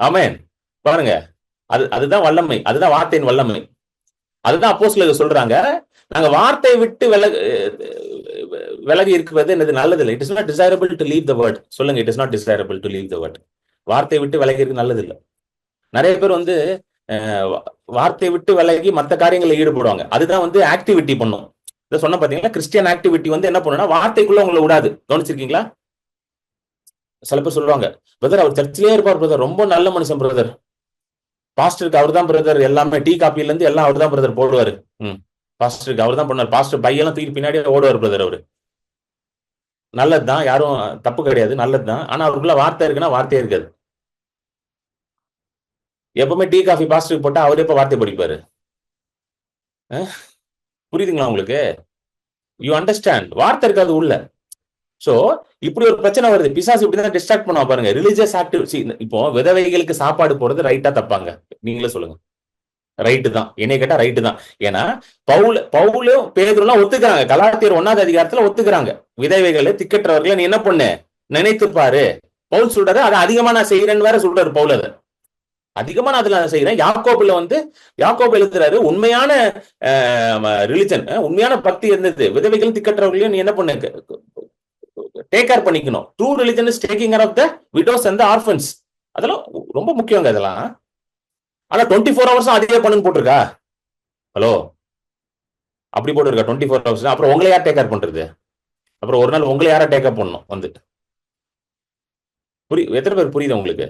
ஆமென். பாருங்க, அதுதான் வல்லமை, அதுதான் வார்த்தையின் வல்லமை. அதுதான் அப்போஸ்தலர்கள் சொல்றாங்க, நாங்க வார்த்தையை விட்டு விலகி இருக்கிறது என்னது நல்லது இல்லை. It is not desirable to leave the word. சொல்லுங்க, it is not desirable to leave the word. வார்த்தையை விட்டு விலகி இருக்கு நல்லது இல்லை. நிறைய பேர் வந்து வார்த்தையை விட்டு விலகி மற்ற காரியங்களில் ஈடுபடுவாங்க. அதுதான் வந்து ஆக்டிவிட்டி பண்ணும். இதை சொன்ன பாத்தீங்களா, கிறிஸ்டியன் ஆக்டிவிட்டி வந்து என்ன பண்ணுன்னா வார்த்தைக்குள்ள உங்களை விடாது. கவனிச்சிருக்கீங்களா? சில பேர் சொல்லுவாங்க, பிரதர் அவர் சர்ச்சிலே இருப்பார் பிரதர், ரொம்ப நல்ல மனுஷன் பிரதர், பாஸ்டருக்கு அவர் தான் பிரதர் எல்லாமே, டீ காப்பில இருந்து எல்லாம் அவர் தான் பிரதர் போடுவாரு. பாஸ்டருக்கு அவர் தான் பண்ணுவார், பாஸ்டர் பையெல்லாம் தூக்கி பின்னாடியே ஓடுவார் பிரதர். அவரு நல்லதுதான், யாரும் தப்பு கிடையாது, நல்லதுதான். ஆனா அவருக்குள்ள வார்த்தை இருக்குன்னா வார்த்தையே இருக்காது. எப்பவுமே டீ காஃபி பாஸ்டருக்கு போட்டா அவர் எப்ப வார்த்தை படிப்பாரு? புரியுதுங்களா உங்களுக்கு? You understand? வார்த்தை இருக்காது உள்ள. சோ இப்படி ஒரு பிரச்சனை வருது. பிசாசு இப்படிதான் டிஸ்ட்ராக்ட் பண்ணுவா பாருங்க. Religious activity. இப்போ விதவைகளுக்கு சாப்பாடு போறது ரைட்டா தப்பாங்க? நீங்களே சொல்லுங்க. ரைட்டு தான். என்னை கேட்டா ரைட்டு தான். ஏன்னா பவுலும் பேதுருலாம் ஒத்துக்கிறாங்க. கலாத்தியர் 1ஆவது அதிகாரத்துல ஒத்துக்கிறாங்க. விதவைகளை திக்கற்றவர்களை நீ என்ன பண்ணு, நினைத்து பாரு. பவுல் சொல்றாரு, அதை அதிகமா நான் செய்யறேன்னு வேற சொல்றாரு பவுல். அதை அதிகமா நான் அதுல செய்யறேன். யாக்கோபுல வந்து யாக்கோபு எழுதுறாரு, உண்மையான ரிலிஜன், உண்மையான பக்தி இருந்தது, விதவைகள் திக்கற்றவர்களையும் நீ என்ன பண்ணு, டேக் கேர் பண்ணிக்கணும். True religion is taking care of the widows and the orphans. அதெல்லாம் ரொம்ப முக்கியங்க அதெல்லாம். ஆனா 24 hours அதே பண்ணுன்னு போட்டிருக்கா? ஹலோ, அப்படி போட்டிருக்கா 24 hours? அப்புறம் உங்களை யார் டேக் கேர் பண்றது? அப்புறம் ஒரு நாள் உங்களை யாரா டேக் கேர் பண்ணணும் வந்து? எத்தனை பேர் புரியுது உங்களுக்கு?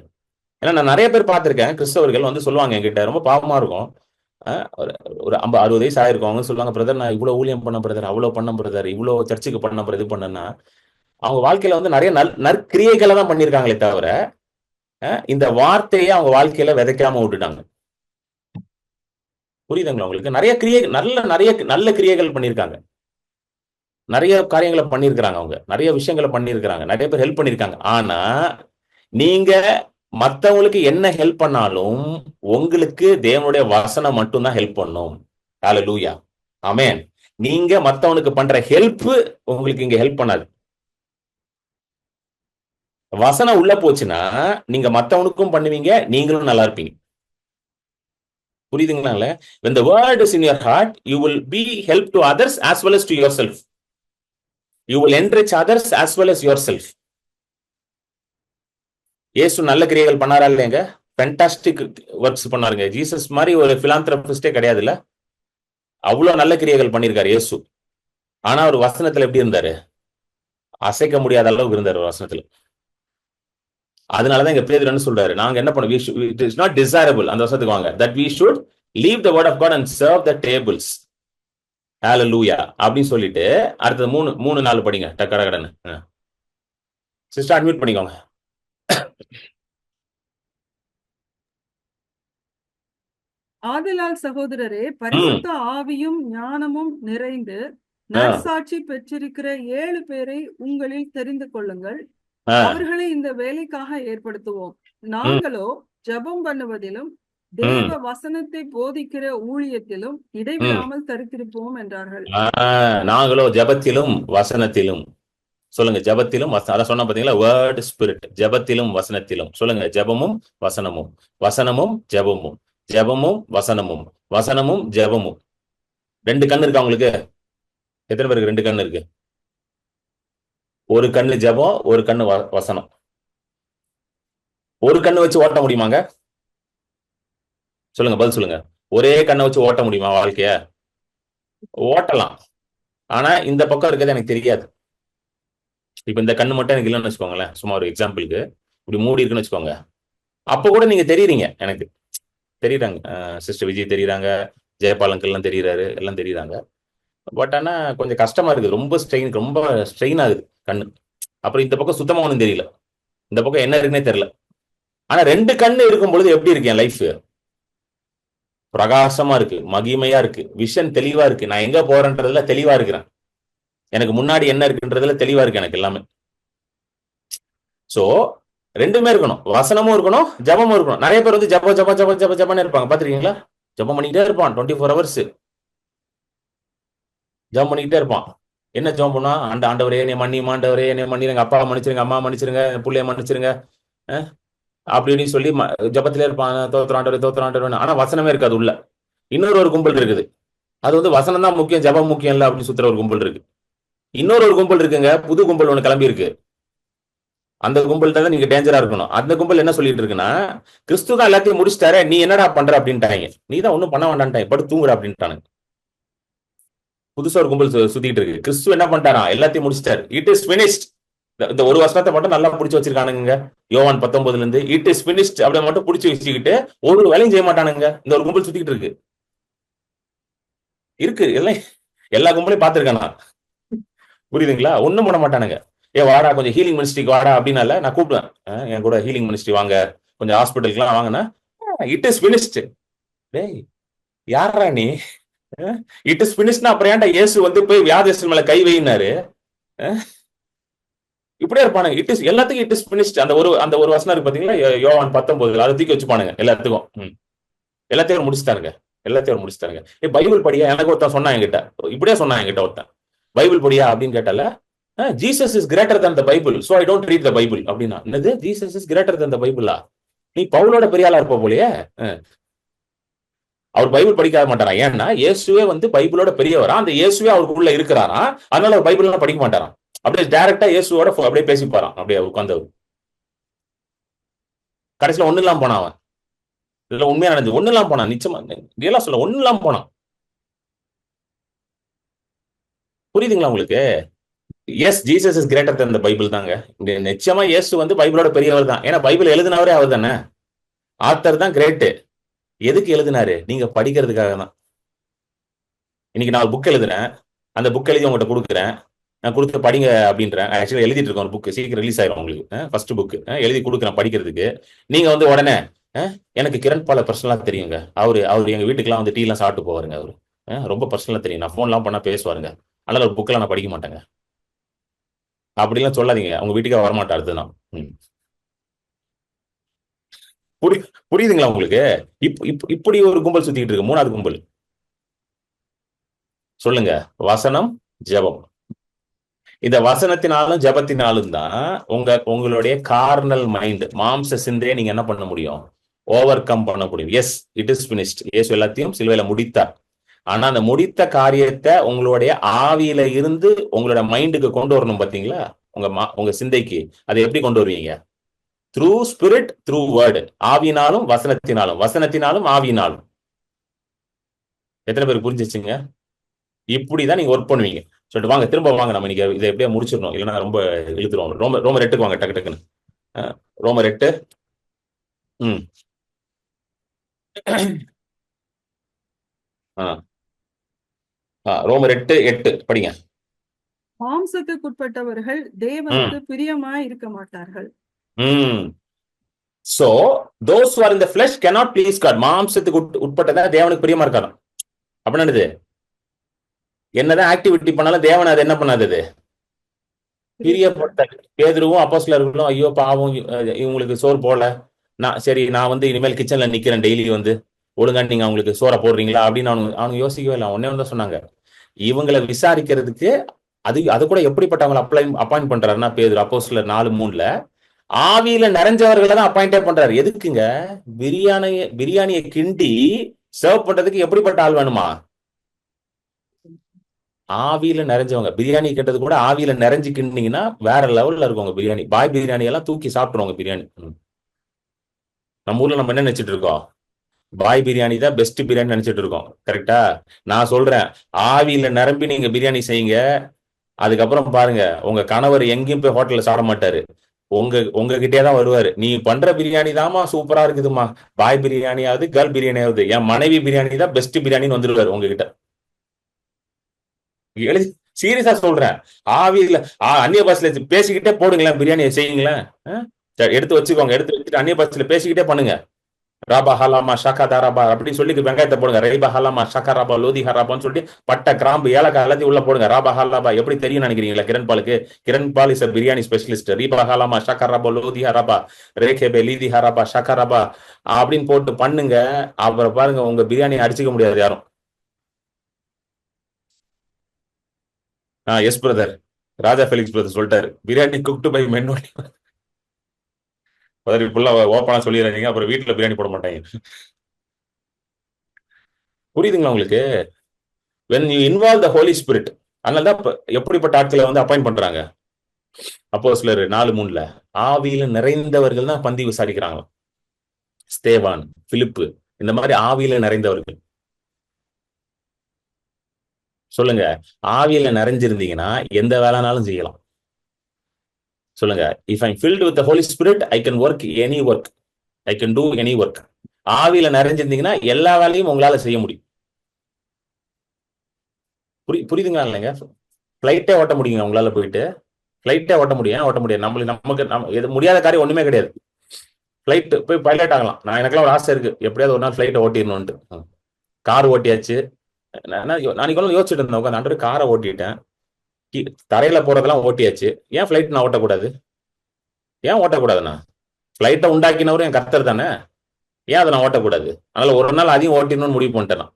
ஏன்னா நான் நிறைய பேர் பார்த்திருக்கேன், கிறிஸ்தவர்கள் வந்து சொல்லுவாங்க என்கிட்ட, ரொம்ப பாவமா இருக்கும். ஒரு 50-60 வயசு ஆயிருக்கும். அவங்க சொல்லுவாங்க, பிரதர் நான் இவ்வளவு ஊழியம் பண்ண பிரதர், அவ்வளவு பண்ண பிரதர், இவ்வளவு சர்ச்சுக்கு பண்ண பிரதர், இது பண்ணனா அவங்க வாழ்க்கையில வந்து நிறைய நற்கிரியைகளை தான் பண்ணியிருக்காங்களே தவிர இந்த வார்த்தையை அவங்க வாழ்க்கையில விதைக்காம விட்டுட்டாங்க. புரியுதுங்களா உங்களுக்கு? நிறைய நல்ல கிரியைகள் பண்ணியிருக்காங்க, நிறைய காரியங்களை பண்ணியிருக்கிறாங்க, அவங்க நிறைய விஷயங்களை பண்ணியிருக்கிறாங்க, நிறைய பேர் ஹெல்ப் பண்ணியிருக்காங்க. ஆனா நீங்க மத்தவங்களுக்கு என்ன ஹெல்ப் பண்ணாலும் உங்களுக்கு தேவனுடைய வசனம் மட்டும்தான் ஹெல்ப் பண்ணும். ஹல்லேலூயா, ஆமென். நீங்க மத்தவனுக்கு பண்ற ஹெல்ப் உங்களுக்கு இங்க ஹெல்ப் பண்ணாது. வசனம் உள்ள போச்சுன்னா நீங்க மத்தவனுக்கும் பண்ணுவீங்க, நீங்களும் நல்லா இருப்பீங்க. புரியுதுங்களா? when the word is in your heart, you will be help to others as well as to yourself. You will enrich others as well as yourself. இயேசு நல்ல கிரியைகள் பண்ணாரா இல்லைங்க? Fantastic works பண்ணாருங்க. ஜீசஸ் மாதிரி ஒரு பிலாந்திரபிஸ்டே கிடையாதுல்ல. அவ்வளவு நல்ல கிரியைகள் பண்ணியிருக்காரு இயேசு. ஆனா ஒரு வசனத்துல எப்படி இருந்தாரு? அசைக்க முடியாத அளவுக்கு இருந்தாரு வசனத்துல. அதனாலதான் இங்க பேதுரு என்ன சொல்றாரு, நாங்க என்ன பண்ணோம், it is not desirable, அந்த வசனத்துக்கு வாங்க, that we should leave the word of God and serve the tables. ஹalleluya அப்படின்னு சொல்லிட்டு அடுத்தது 3-4 படிங்க டக்கடகடன்னு. சிஸ்டர் அட்மிட் பண்ணிக்கோங்க. ஆதலால் சகோதரரே, பரிசுத்த ஆவியும் ஞானமும் நிறைந்து நற்சாட்சி பெற்றிருக்கிற 7 பேரை உங்களில் தெரிந்து கொள்ளுங்கள். அவர்களை இந்த வேலைக்காக ஏற்படுத்துவோம். நாங்களோ ஜெபம் பண்ணுவதிலும் தேவ வசனத்தை போதிக்கிற ஊழியத்திலும் இடைவிடாமல் தரித்திருப்போம் என்றார்கள். நாங்களோ ஜெபத்திலும் வசனத்திலும். சொல்லுங்க, ஜெபத்திலும் அத சொன்ன பாத்தீங்களா, வேர்ட் ஸ்பிரிட். ஜெபத்திலும் வசனத்திலும். சொல்லுங்க, ஜெபமும் வசனமும், வசனமும் ஜெபமும், ஜெபமும் வசனமும், வசனமும் ஜெபமும். 2 கண்ணு இருக்கா உங்களுக்கு? எத்தனை பேருக்கு 2 கண்ணு இருக்கு? ஒரு கண்ணு ஜெபம், ஒரு கண்ணு வசனம். ஒரு கண்ணு வச்சு ஓட்ட முடியுமாங்க? சொல்லுங்க, பதில் சொல்லுங்க. ஒரே கண்ணை வச்சு ஓட்ட முடியுமா வாழ்க்கைய? ஓட்டலாம். ஆனா இந்த பக்கம் இருக்கிறது எனக்கு தெரியாது. இப்ப இந்த கண்ணு மட்டும் எனக்கு இல்லைன்னு வச்சுக்கோங்களேன், சும்மா ஒரு எக்ஸாம்பிளுக்கு இப்படி மூடி இருக்குன்னு வச்சுக்கோங்க. அப்ப கூட நீங்க தெரியுறீங்க, எனக்கு தெரியுறாங்க. சிஸ்டர் விஜய் தெரியுறாங்க, ஜெயபால் அங்கிள் எல்லாம் தெரியுறாரு, எல்லாம் தெரியுறாங்க. பட் ஆனா கொஞ்சம் கஷ்டமா இருக்குது, ரொம்ப ஸ்ட்ரெயின் ஆகுது கண்ணு. அப்புறம் இந்த பக்கம் சுத்தமா ஒன்றும் தெரியல, இந்த பக்கம் என்ன இருக்குன்னே தெரியல. ஆனா 2 கண்ணு இருக்கும் பொழுது எப்படி இருக்கு என் லைஃப்? பிரகாசமா இருக்கு, மகிமையா இருக்கு, விஷன் தெளிவா இருக்கு, நான் எங்க போறேன்றதுல தெளிவா இருக்கிறேன், எனக்கு முன்னாடி என்ன இருக்குன்றதுல தெளிவா இருக்கு எனக்கு எல்லாமே. சோ 2மே இருக்கணும், வசனமும் இருக்கணும், ஜபமும் இருக்கணும். நிறைய பேர் வந்து ஜப ஜப ஜப ஜப ஜபன்னு இருப்பாங்க, பாத்துருக்கீங்களா? ஜபம் பண்ணிக்கிட்டே இருப்பான் 24 hours, ஜபம் பண்ணிக்கிட்டே இருப்பான். என்ன ஜபம் பண்ணா, ஆண்டவரே என்னை மன்னியும், ஆண்டவரே என்னை மன்னிருங்க, அப்பா மன்னிச்சிருங்க, அம்மா மன்னிச்சிருங்க, புள்ளைய மன்னிச்சிருங்க அப்படின்னு சொல்லி ஜபத்திலே இருப்பான், தோத்திரம் ஆண்டவரே. ஆனா வசனமே இருக்காது உள்ள. இன்னொரு கும்பல் இருக்குது, அது வந்து வசனம் தான் முக்கியம், ஜபம் முக்கியம் இல்ல அப்படின்னு சுத்துற ஒரு கும்பல் இருக்கு. இன்னொரு கும்பல் இருக்குங்க, புது கும்பல் ஒண்ணு கிளம்பி இருக்கு. அந்த கும்பல் தான் நீங்க டேஞ்சரா இருக்கணும். அந்த கும்பல் என்ன சொல்லிட்டு இருக்குன்னா, கிறிஸ்து தான் எல்லாத்தையும் முடிச்சிட்டாரு, நீ என்னடா பண்ற அப்படின்ட்டாங்க. நீ தான் ஒண்ணும் பண்ண வேண்டான்ட்டாங்க, படுத்து தூங்குற அப்படின்ட்டானுங்க. புதுசா ஒரு கும்பல் சுத்திட்டு இருக்கு. கிறிஸ்து என்ன பண்ணிட்டாரா, எல்லாத்தையும் முடிச்சிட்டாரு, இட் இஸ் பினிஷ்ட். இந்த ஒரு வசனத்தை மட்டும் நல்லா பிடிச்சி வச்சிருக்கானுங்க. யோவான் 19 இருந்து இட் இஸ் பினிஷ்ட் அப்படியே மட்டும் பிடிச்சி வச்சுக்கிட்டு ஒரு வேலையும் செய்ய மாட்டானுங்க. இந்த ஒரு கும்பல் சுத்திக்கிட்டு இருக்கு எல்லாம், எல்லா கும்பலையும் பார்த்திருக்கேன் நான். புரியுதுங்களா? ஒண்ணும் பண்ண மாட்டானுங்க. வாடா கொஞ்சம் ஹீலிங் மினிஸ்ட்ரிக்கு வாடா அப்படின்னால நான் கூப்பிடுவேன், என் கூட ஹீலிங் மினிஸ்ட்ரி வாங்க, கொஞ்சம் ஹாஸ்பிட்டலுக்குலாம் வாங்கினா, இட் இஸ் பினிஷ்ட். டேய் யாரா நீ? இட் இஸ் பினிஷ்ட்னா அப்புறம் ஏன்டா இயேசு வந்து போய் வியாதிஸ்தன் மேல கை வைனாரு? இப்படியே இருப்பானுங்க. இட் இஸ் எல்லாத்துக்கும் இட் இஸ் பினிஷ்ட். அந்த ஒரு வசனம் இருக்கு பாத்தீங்களா, யோவான் 19, அதை தூக்கி வச்சுப்பானுங்க எல்லாத்துக்கும். எல்லாத்தையும் முடிச்சுட்டாருங்க. பைபிள் படியா, எனக்கு ஒருத்தன் சொன்னான் என்கிட்ட, இப்படியே சொன்னான் என்கிட்ட ஒருத்தன், பைபிள் படியா அப்படின்னு கேட்டால, Jesus is greater than the Bible, so I don't read the Bible அப்படின்னா. என்னது Jesus is greater than the பைபிளா? நீ பவுலோட பெரிய ஆளா இருப்ப போலயே. அவர் பைபிள் படிக்காத மாட்டாரா? ஏன்னா இயேசுவே வந்து பைபிளோட பெரியவரா, அந்த இயேசுவே அவருக்குள்ள இருக்கிறாரா, அதனால அவர் பைபிள் எல்லாம் படிக்க மாட்டாராம். அப்படியே டைரக்டா இயேசுவோட அப்படியே பேசிப்பாராம், அப்படியே உட்கார்ந்து. கடைசியில ஒண்ணு இல்லாம போனான் அவன். இதுல உண்மையா நடந்து ஒண்ணு இல்லாம போனான், நிச்சயமா ரியலா சொல்ல ஒண்ணு இல்லாம போனான். புரியுதுங்களா உங்களுக்கு? Yes, Jesus is greater than the Bible தாங்க. நிச்சயமா இயேசு வந்து பைபிளோட பெரியவர் தான். ஏன்னா பைபிள் எழுதினவரே அவர் தானே, ஆத்தர் தான் கிரேட். எதுக்கு எழுதினாரு? நீங்க படிக்கிறதுக்காக தான். இன்னைக்கு நான் ஒரு புக் எழுதுறேன், அந்த புக் எழுதி உங்கள்கிட்ட கொடுக்குறேன், நான் கொடுத்து படிங்க அப்படின்றேன். ஆக்சுவலி எழுதிட்டு இருக்கேன் ஒரு புக், சீக்கிரம் ரிலீஸ் ஆயிரும் உங்களுக்கு. ஃபர்ஸ்ட் புக் எழுதி கொடுக்குறேன் படிக்கிறதுக்கு. நீங்க வந்து உடனே எனக்கு கிரண் பால பர்சனலா தெரியுங்க, அவரு எங்க வீட்டுக்குலாம் வந்து டீ எல்லாம் சாப்பிட்டு போவாருங்க, அவரு ரொம்ப பர்சனலா தெரியும், நான் போன்லாம் பண்ணா பேசுவாருங்க, அதனால ஒரு புக்கெல்லாம் நான் படிக்க மாட்டேங்க அப்படிலாம் சொல்லாதீங்க, அவங்க வீட்டுக்கே வரமாட்டேன் அடுத்துதான். புரியுதுங்களா உங்களுக்கு? இப்படி ஒரு கும்பல் சுத்திட்டு இருக்கு. மூணாவது கும்பல் சொல்லுங்க, வசனம் ஜெபம். இந்த வசனத்தினாலும் ஜெபத்தினாலும் தான் உங்களுடைய கார்னல் மைண்ட், மாம்ச சிந்தையை நீங்க என்ன பண்ண முடியும்? ஓவர் கம் பண்ண முடியும். Yes, it is finished. இயேசு எல்லாத்தையும் சிலுவையில முடித்தார். ஆனா அந்த முடித்த காரியத்தை உங்களுடைய ஆவியில இருந்து உங்களோட மைண்டுக்கு கொண்டு வரணும் பாத்தீங்களா, உங்க சிந்தைக்கு. அதை எப்படி கொண்டு வருவீங்க? Through spirit, through word. ஆவியினாலும் வசனத்தினாலும், வசனத்தினாலும் ஆவியினாலும். எத்தனை பேருக்கு புரிஞ்சிச்சுங்க? இப்படிதான் நீங்க ஒர்க் பண்ணுவீங்க. சொல்லிட்டு வாங்க, திரும்ப வாங்க, நம்ம இன்னைக்கு இதை எப்படியா முடிச்சிடணும், இல்லைன்னா ரொம்ப இழுத்துருவோம். ரோமர் 8 வாங்க, டக்கு டக்குன்னு. ரோமர் 8. ரோமர் 8:8 படிங்க. மாம்சத்துக்குட்பட்டவர்கள் தேவனுக்கு பிரியமாய் இருக்க மாட்டார்கள். So those who are in the flesh cannot please God. மாம்சத்துக்கு உட்பட்டதா தேவனுக்கு பிரியமா இருக்காது. அப்படின்னது என்னதான் ஆக்டிவிட்டி பண்ணாலும் தேவன் அது என்ன பண்ணாது, பிரியப்பட்ட. பேதுருவும் அப்போஸ்தலர்களும் ஐயோ பாவம் இவங்களுக்கு சோறு போல, நான் வந்து இனிமேல் கிச்சன்ல நிக்கிறேன் டெய்லி வந்து, ஒழுங்கா நீங்க அவங்களுக்கு சோற போடுறீங்களா அப்படின்னு அவனுக்கு யோசிக்கவே இல்லை. ஒன்னே தான் சொன்னாங்க, இவங்களை விசாரிக்கிறதுக்கு. அது கூட எப்படிப்பட்டவங்களை அப்பாயிண்ட் பண்றாருன்னா, பேதுரு அப்போஸ்தலர் 4:3 ஆவியில நிறைஞ்சவர்களை தான் அப்பாயிண்டே பண்றாரு. எதுக்குங்க? பிரியாணியை கிண்டி சர்வ் பண்றதுக்கு எப்படிப்பட்ட ஆள் வேணுமா? ஆவியில நிறைஞ்சவங்க பிரியாணி கேட்டது கூட ஆவியில நிறைஞ்சு கிண்டிங்கன்னா வேற லெவல்ல இருக்குங்க பிரியாணி. பாய் பிரியாணி எல்லாம் தூக்கி சாப்பிட்டுருவாங்க பிரியாணி. நம்ம ஊர்ல நம்ம என்ன நினைச்சிட்டு இருக்கோம்? பாய் பிரியாணி தான் பெஸ்ட் பிரியாணி நினைச்சிட்டு இருக்கோம். கரெக்டா? நான் சொல்றேன், ஆவியில நிரம்பி நீங்க பிரியாணி செய்யுங்க. அதுக்கப்புறம் பாருங்க, உங்க கணவர் எங்கேயும் போய் ஹோட்டல்ல சாப்பிட மாட்டாரு. உங்ககிட்டே தான் வருவாரு. நீ பண்ற பிரியாணி தாமா சூப்பரா இருக்குதுமா. பாய் பிரியாணியாவது கேர்ள் பிரியாணியாவது என் மனைவி பிரியாணி தான் பெஸ்ட் பிரியாணின்னு வந்துருவாரு உங்ககிட்ட. எழுதி சீரியஸா சொல்றேன். ஆவியில அந்நிய பாஷையில பேசிக்கிட்டே போடுங்களேன், பிரியாணியை செய்யுங்களேன். சரி, எடுத்து வச்சுக்கோங்க. எடுத்து வச்சுட்டு அந்நிய பாஷையில பேசிக்கிட்டே பண்ணுங்க. ராபா ஹலாமா ஷாக்கா தாராபா அப்படின்னு சொல்லி வெங்காயத்தை போடுங்க. ரைபா ஹலாமா ஷாக்கா ராபா லோதி ஹராபான்னு சொல்லி பட்டை கிராம்பு ஏலக்காய் எல்லாத்தையும் உள்ள போடுங்க. ராபா ஹலாபா எப்படி தெரியும் நினைக்கிறீங்களா? கிரண் பாலுக்கு. Kiran ball is biryani specialist. ரீபா ஹலாமா ஷாக்கா ராபா லோதி ஹராபா ரேகேபே லீதி ஹராபா ஷாக்கா ராபா அப்படின்னு போட்டு பண்ணுங்க. அப்புறம் பாருங்க, உங்க பிரியாணி அடிச்சுக்க முடியாது யாரும். Yes brother. Raja Felix brother சொல்லிட்டாரு, biryani cooked by men only. ஃபுல்லா ஓப்பனா சொல்லிடுறீங்க, அப்புறம் வீட்டுல பிரியாணி போட மாட்டாங்க. புரியுதுங்களா உங்களுக்கு? when you involve the holy spirit, அதனாலதான் எப்படிப்பட்ட ஆட்களை வந்து அப்பாயிண்ட் பண்றாங்க? அப்போஸ்தலர் 4:3 ஆவியில நிறைந்தவர்கள் தான் பந்தி விசாரிக்கிறாங்க. ஸ்தேவான், பிலிப்பு, இந்த மாதிரி ஆவியில நிறைந்தவர்கள். சொல்லுங்க, ஆவியில நிறைஞ்சிருந்தீங்கன்னா எந்த வேலைனாலும் செய்யலாம். சொல்லுங்க, if I'm filled with the holy spirit I can work any work, I can do any work. ஆவியில நிறைஞ்சிருந்தீங்கன்னா எல்லா வேலையும் உங்களால செய்ய முடியும். புரியுதுங்களா? இல்லைங்க, பிளைட்டே ஓட்ட முடியுங்க உங்களால. போயிட்டு பிளைட்டே ஓட்ட முடியாது. நமக்கு எது முடியாத காரியம் ஒண்ணுமே கிடையாது. பிளைட் போய் பைலட் ஆகலாம். எனக்கெல்லாம் ஒரு ஆசை இருக்கு, எப்படியாவது ஒரு நாள் பிளைட்டை ஓட்டிடணும்ட்டு. கார் ஓட்டியாச்சு. நான் யோசிச்சுட்டு இருந்தேன் உட்காந்து, காரை ஓட்டிட்டேன், தரையில போறதெல்லாம் ஓட்டியாச்சு, ஏன் பிளைட் நான் ஓட்டக்கூடாது? ஏன் ஓட்டக்கூடாதுண்ணா? பிளைட்டை உண்டாக்கினவரும் என் கர்த்தர் தானே, ஏன் அதை நான் ஓட்டக்கூடாது? அதனால ஒரு நாள் அதையும் ஓட்டிடணும்னு முடிவு பண்ணிட்டேன்.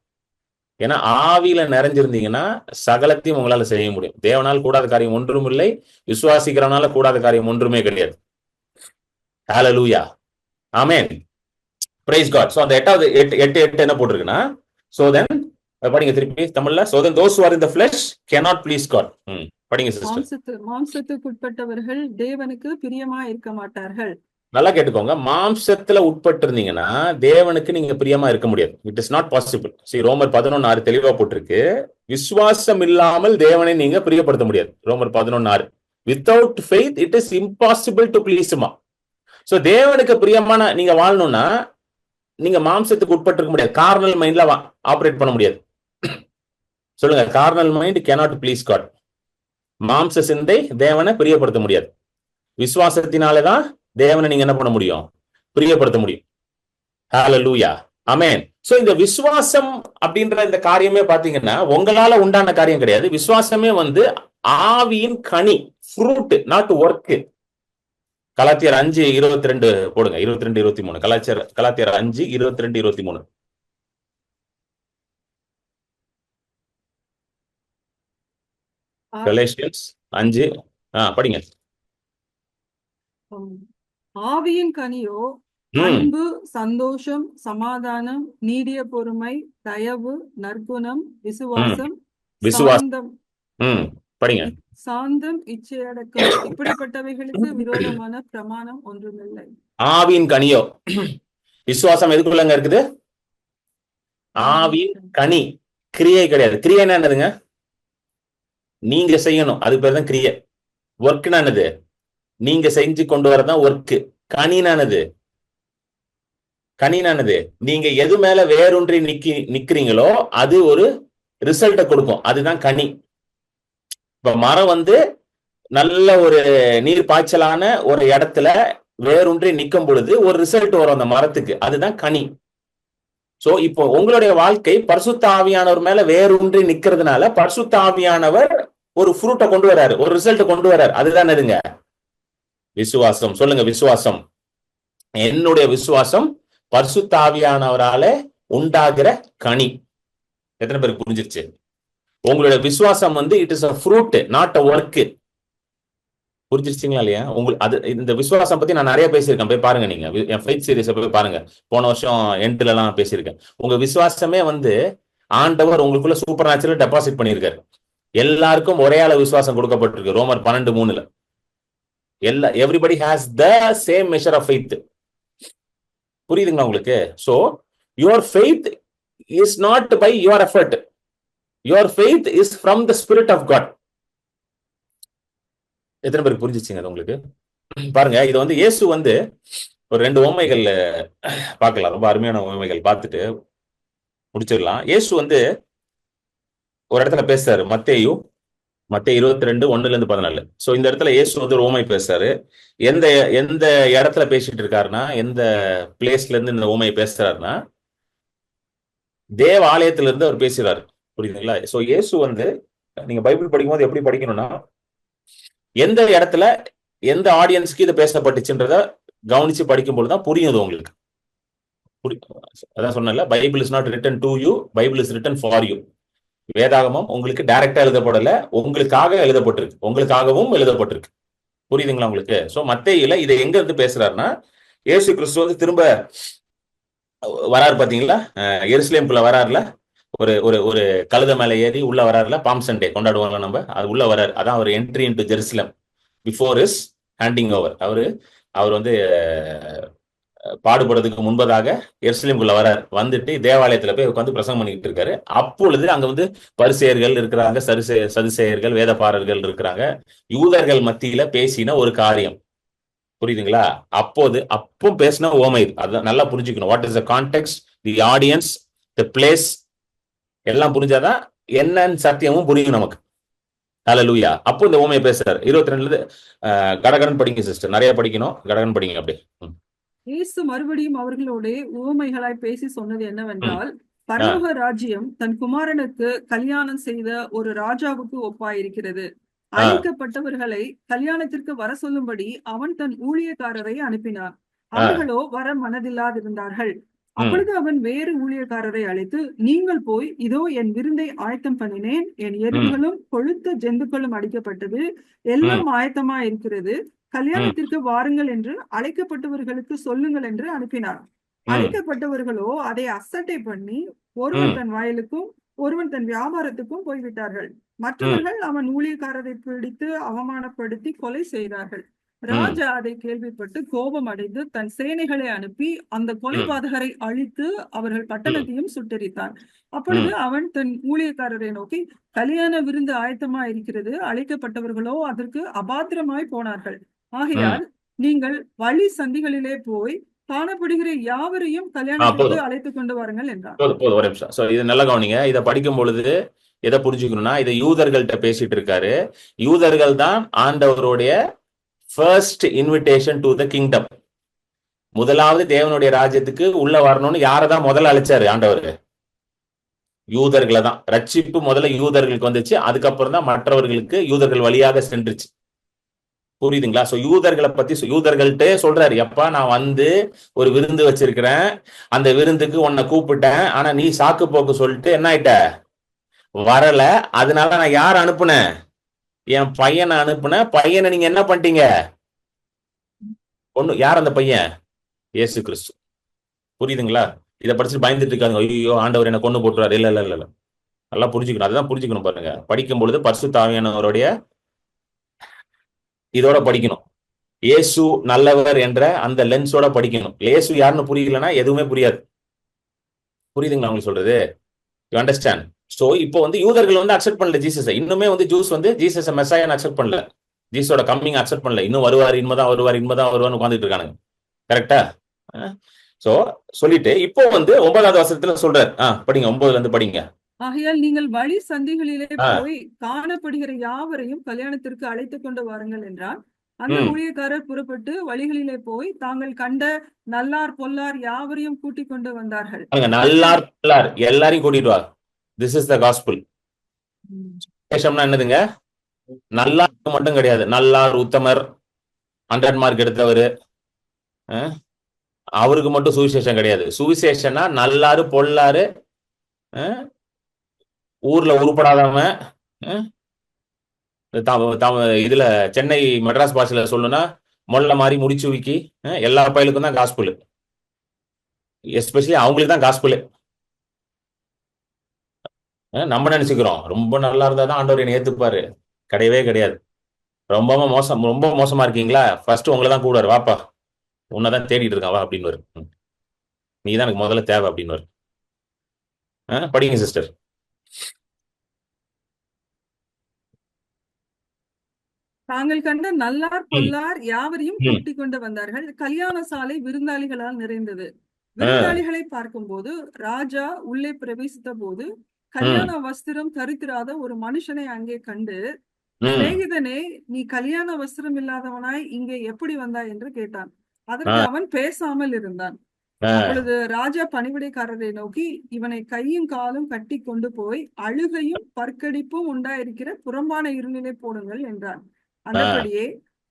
ஏன்னா ஆவியில நிறைஞ்சிருந்தீங்கன்னா சகலத்தையும் உங்களால செய்ய முடியும். தேவனால் கூடாத காரியம் ஒன்றும் இல்லை, விசுவாசிக்கிறவனால கூடாத காரியம் ஒன்றுமே கிடையாது. ஹல்லேலூயா, ஆமென், பிரைஸ் காட். சோ அந்த 8 என்ன போட்டிருக்குன்னா, சோ தென் படிங்க திருப்பி தமிழ்ல. So then those who are in the flesh cannot please God. படிங்க சிஸ்டர். மாம்சத்துக்குட்பட்டவர்கள் தேவனுக்கு பிரியமா இருக்க மாட்டார்கள். நல்லா கேட்டுக்கோங்க, மாம்சத்துல உட்பட்டு இருந்தீங்கன்னா தேவனுக்கு நீங்க பிரியமா இருக்க முடியாது. It is not possible. ரோமர் 11:6 தெளிவா போட்டிருக்கு, விசுவாசம் இல்லாமல் தேவனை நீங்க பிரியப்படுத்த முடியாது. ரோமர் 11:6, without faith it is impossible to please him. So தேவனுக்கு பிரியமான நீங்க வாழணும்னா நீங்க மாம்சத்துக்கு உட்பட்டு இருக்க முடியாது. கார்னல் மைண்ட்ல ஆபரேட் பண்ண முடியாது. சொல்லுங்க, Cornell mind cannot please God. மாம்ச சிந்தை தேவனை பிரியப்படுத்த முடியாது. விசுவாசத்தினாலதான் தேவனை நீங்க என்ன பண்ண முடியும்? பிரியப்படுத்த முடியும். ஹல்லேலூயா, ஆமென். சோ இந்த விசுவாசம் அப்படின்ற இந்த காரியமே பாத்தீங்கன்னா உங்களால உண்டான காரியம் கிடையாது. விசுவாசமே வந்து ஆவியின் கனி, ஃப்ரூட், நாட் ஒர்க். கலாத்தியர் 5:22 போடுங்க. 22-23. கலாத்தியர் 5:22-23. கலேஷியன்ஸ் 5 படிங்க. ஆவியின் கனியோ அன்பு, சந்தோஷம், சமாதானம், நீடிய பொறுமை, தயவு, நற்குணம், விசுவாசம், படிங்க. சாந்தம், இச்சையடக்கம், இப்படிப்பட்டவைகளுக்கு விரோதமான பிரமாணம் ஒன்றுமில்லை. ஆவியின் கனியோ, விசுவாசம் எதுக்குள்ளங்க இருக்குது? ஆவியின் கனி, கிரியை கிடையாது. கிரியை என்னதுங்க? நீங்க செய்யணும், அது பேர் தான் கிரியை. ஒர்க் என்னது? நீங்க செஞ்சு கொண்டு வரதான் ஒர்க். கனினானது நீங்க எது மேல வேரூன்றி நிக்கிறீங்களோ அது ஒரு ரிசல்ட்டை கொடுக்கும், அதுதான் கனி. இப்ப மரம் வந்து நல்ல ஒரு நீர் பாய்ச்சலான ஒரு இடத்துல வேரூன்றி நிற்கும் பொழுது ஒரு ரிசல்ட் வரும் அந்த மரத்துக்கு, அதுதான் கனி. சோ இப்போ உங்களுடைய வாழ்க்கை பரிசுத்த ஆவியானவர் மேல வேரூன்றி நிக்கிறதுனால பரிசுத்த ஆவியானவர் ஒரு ஃப்ரூட்டை கொண்டு வர்றாரு, ஒரு ரிசல்ட் கொண்டு வர்றாரு, அதுதான் எதுங்க? விசுவாசம். சொல்லுங்க, விசுவாசம். என்னுடைய விசுவாசம் பரிசுத்த ஆவியானவரால உண்டாகிற கனி. எத்தனை பேருக்கு புரிஞ்சிருச்சு? உங்களுடைய விசுவாசம் வந்து it is a fruit, not a work. புரிஞ்சிருச்சிங்களா இல்லையா? அது இந்த விசுவாசம் பத்தி நான் நிறைய பேசியிருக்கேன், போய் பாருங்க. நீங்க என் ஃபெய்த் சீரிஸை போய் பாருங்க, போன வருஷம் எண்ட்ல எல்லாம் பேசியிருக்கேன். உங்க விசுவாசமே வந்து ஆண்டவர் உங்களுக்குள்ள சூப்பர் நேச்சுரல் டெபாசிட் பண்ணியிருக்காரு. எல்லாருக்கும் ஒரே அளவு விசுவாசம் கொடுக்கப்பட்டிருக்கு. ரோமர் 12:3. Everybody has the same measure of faith. புரியுதுங்களா உங்களுக்கு? So your faith is not by your effort. Your faith is from the spirit of God. எத்தனை பேருக்கு புரிஞ்சிச்சுங்க அது உங்களுக்கு? பாருங்க, இது வந்து இயேசு வந்து ஒரு 2 உவமைகள் பார்க்கலாம். ரொம்ப அருமையான உவமைகள் பார்த்துட்டு முடிச்சிடலாம். இயேசு வந்து ஒரு இடத்துல பேசுறாரு, மத்தேயு 22:1-14. சோ இந்த இடத்துல இயேசு வந்து ஒரு உவமை பேசுறாரு. எந்த எந்த இடத்துல பேசிட்டு இருக்காருன்னா, எந்த பிளேஸ்ல இருந்து இந்த உவமையை பேசுறாருன்னா, தேவ ஆலயத்துல இருந்து அவர் பேசுறாரு. புரியுதுங்களா? சோ இயேசு வந்து நீங்க பைபிள் படிக்கும்போது எப்படி படிக்கணும்னா, எந்த இடத்துல எந்த ஆடியன்ஸ்க்கு இது பேசப்பட்டுச்சுன்றத கவனிச்சு படிக்கும்போது தான் புரியும் உங்களுக்கு. அதான் சொன்னேன்ல, Bible is not return to you, Bible is written for you. வேதாகமம் உங்களுக்கு டைரக்டா எழுதப்படல, உங்களுக்காக எழுதப்பட்டிருக்கு, உங்களுக்காகவும் எழுதப்பட்டிருக்கு. புரியுதுங்களா உங்களுக்கு? சோ மத்தேயுல இதை எங்க இருந்து பேசுறாருன்னா, இயேசு கிறிஸ்து வந்து திரும்ப வராரு பாத்தீங்களா, எருசலேமுக்குள்ள வராருல, ஒரு ஒரு ஒரு கழுத மேல ஏறி உள்ள வராருல, பாம் சண்டே கொண்டாடுவாங்க நம்ம, அது உள்ள வராரு. அதான் அவர் entry into Jerusalem before is handing over. அவர் வந்து பாடுபடுறதுக்கு முன்பதாக எருசலேமுக்குள்ள வரார். வந்துட்டு தேவாலயத்துல போய் உட்காந்து பிரசங்கம் பண்ணிட்டு இருக்காரு. அப்பொழுது அங்க வந்து பரிசேயர்கள் இருக்கிறாங்க, சதுசேயர்கள், வேதபாரர்கள் இருக்கிறாங்க. யூதர்கள் மத்தியில பேசின ஒரு காரியம். புரியுதுங்களா? அப்போ பேசின உவமை இது. அதான் நல்லா புரிஞ்சுக்கணும். What is the contact, the audience, the place எல்லாம் புரிஞ்சாதான் என்னன்னு சத்தியமும் புரியும் நமக்கு. ஹல்லேலூயா. அப்போ இந்த உவமையை பேசுறாரு. 22 கடகடன் படிங்க சிஸ்டர், நிறைய படிக்கணும், கடகடன் படிங்க அப்படியே. இயேசு மறுபடியும் அவர்களோட உவமைகளாய் பேசி சொன்னது என்னவென்றால், பரலோக ராஜ்யம் தன் குமாரனுக்கு கல்யாணம் செய்த ஒரு ராஜாவுக்கு ஒப்பாயிருக்கிறது. அழைக்கப்பட்டவர்களை கல்யாணத்திற்கு வர சொல்லும்படி அவன் தன் ஊழியக்காரரை அனுப்பினார். அவர்களோ வர மனதில்லாதிருந்தார்கள். அப்பொழுது அவன் வேறு ஊழியக்காரரை அழைத்து, நீங்கள் போய், இதோ என் விருந்தை ஆயத்தம் பண்ணினேன், என் எருதுகளும் கொழுத்த ஜந்துக்களும் அடிக்கப்பட்டது, எல்லாம் ஆயத்தமா இருக்கிறது, கல்யாணத்திற்கு வாருங்கள் என்று அழைக்கப்பட்டவர்களுக்கு சொல்லுங்கள் என்று அனுப்பினார். அழைக்கப்பட்டவர்களோ அதை அசட்டை பண்ணி ஒருவன் தன் வயலுக்கும் ஒருவன் தன் வியாபாரத்துக்கும் போய்விட்டார்கள். மற்றவர்கள் அவன் ஊழியக்காரரை பிடித்து அவமானப்படுத்தி கொலை செய்தார்கள். ராஜா அதை கேள்விப்பட்டு கோபம் அடைந்து தன் சேனைகளை அனுப்பி அந்த கொலைபாதகரை அழித்து அவர்கள் பட்டணத்தையும் சுட்டெரித்தான். அப்பொழுது அவன் தன் ஊழியக்காரரை நோக்கி, கல்யாண விருந்து ஆயத்தமா இருக்கிறது, அழைக்கப்பட்டவர்களோ அதற்கு அபாத்திரமாய் போனார்கள். ஆகையால் நீங்கள் வழி சந்திகளிலே போய் காணப்படுகிற யாவரையும் கல்யாணத்திற்கு அழைத்துக் கொண்டு வாருங்கள் என்றார். ஒரு நிமிஷம். சோ இது நல்லா கவனிங்க. இதை படிக்கும் பொழுது எதை புரிஞ்சுக்கணும்னா, இதை யூதர்கள்ட்ட பேசிட்டு இருக்காரு. யூதர்கள் தான் ஆண்டவருடைய first invitation to the kingdom. முதலாவது தேவனுடைய ராஜ்யத்துக்கு உள்ள வரணும்னு யாரதான் முதல்ல அழைச்சாரு ஆண்டவர்? யூதர்களை தான். ரட்சிப்பு முதல்ல யூதர்களுக்கு வந்துச்சு, அதுக்கப்புறம் தான் மற்றவர்களுக்கு யூதர்கள் வழியாக சென்றுச்சு. புரியுதுங்களா? சோ யூதர்களை பத்தி யூதர்கள்ட்ட சொல்றாரு, எப்பா நான் வந்து ஒரு விருந்து வச்சிருக்கிறேன், அந்த விருந்துக்கு உன்னை கூப்பிட்டேன், ஆனா நீ சாக்கு போக்கு சொல்லிட்டு என்ன ஆயிட்ட, வரல. அதனால நான் யார் அனுப்புனேன்? என் பையனை அனுப்புனேன். பையனை நீங்க என்ன பண்ணிட்டீங்க? ஒண்ணு. யார் அந்த பையன்? இயேசு கிறிஸ்து. புரியுதுங்களா? இதை படிச்சுட்டு பயந்துட்டு இருக்காங்க, ஐயோ ஆண்டவர் என்ன கொண்டு போட்டுறாரு. இல்ல இல்ல இல்ல, நல்லா புரிஞ்சுக்கணும். அதுதான் புரிஞ்சுக்கணும். பாருங்க, படிக்கும் பொழுது பரிசுத்த ஆவியானவருடைய இதோட படிக்கணும். இயேசு நல்லவர் என்ற அந்த லென்ஸோட படிக்கணும். இயேசு யாருன்னு புரியலன்னா எதுவுமே புரியாது. புரியுதுங்களா உங்களுக்கு சொல்றது? You understand? சோ இப்போ வந்து யூதர்கள் வந்து அக்செப்ட் பண்ணல ஜீசஸ். இன்னுமே வந்து ஜூஸ் வந்து ஜீசஸ் மெசாயான்னு அக்செப்ட் பண்ணல, ஜீசஸோட கம்மிங் அக்செப்ட் பண்ணல. இன்னும் வருவார், இனிமேதான் வருவார், இனிமேதான் வருவார்னு உட்காந்துட்டு இருக்கானுங்க. கரெக்டா? சோ சொல்லிட்டு இப்போ வந்து 9வது வசனத்துல சொல்றாரு. படிங்க, 9ல இருந்து படிங்க. ஆகையால் நீங்கள் வழி சந்திகளிலே போய் காணப்படுகிற யாவரையும் கல்யாணத்திற்கு அழைத்துக் கொண்டு வாருங்கள் என்றார். அந்த ஊழியக்காரர் புறப்பட்டு வழிகளிலே போய் தாங்கள் கண்ட நல்லார் பொல்லார் யாவரையும் கூட்டிக் கொண்டு வந்தார்கள். நல்லார் பொல்லார் எல்லாரையும் கூட்டிட்டு வா. This is the gospel. என்னதுங்க? நல்லார் மட்டும் கிடையாது, நல்லார் உத்தமர் 100 மார்க் எடுத்தவர் அவருக்கு மட்டும் சுவிசேஷம் கிடையாது. சுவிசேஷனா நல்லாரு பொல்லாரு, ஊர்ல உருப்படாதவன், இதுல சென்னை மெட்ராஸ் பாஷையில சொல்லணும்னா மொல்ல மாதிரி முடிச்சு விக்கி எல்லா பயிலுக்கும் தான் காஸ்பிள். எஸ்பெஷலி அவங்களுக்கு தான் காஸ்பிள். நம்ம நினைச்சுக்கிறோம் ரொம்ப நல்லா இருந்தாதான் ஆண்டவர் என்னை ஏத்துப்பாரு. கிடையவே கிடையாது. ரொம்ப மோசமா இருக்கீங்களா, ஃபர்ஸ்ட் உங்களை தான் கூடுவாரு, வாப்பா உன்னதான் தேடிட்டு இருக்கான் வா அப்படின்னு. நீ தான் எனக்கு முதல்ல தேவை அப்படின்னு. படிங்க சிஸ்டர். தாங்கள் கண்ட நல்லார் ம், பொல்லார் யாவரையும் ம், கூட்டிக் கொண்டு வந்தார்கள். கல்யாண சாலை விருந்தாளிகளால் நிறைந்தது. ஆ, விருந்தாளிகளை பார்க்கும்போது ராஜா உள்ளே பிரவேசித்த போது கல்யாண ம், வஸ்திரம் தரித்திராத ஒரு மனுஷனை அங்கே கண்டு, ம், சிநேகிதனே, நீ கல்யாண வஸ்திரம் இல்லாதவனாய் இங்கே எப்படி வந்தாய் என்று கேட்டான். அதற்கு ஆ, அவன் பேசாமல் இருந்தான். ஆ, அப்பொழுது ராஜா பணிவிடைக்காரரை நோக்கி, இவனை கையும் காலும் கட்டி கொண்டு போய் அழுகையும் பற்கடிப்பும் உண்டாயிருக்கிற புறம்பான இருளிலே போடுங்கள் என்றான். ஆ, அந்தபடியே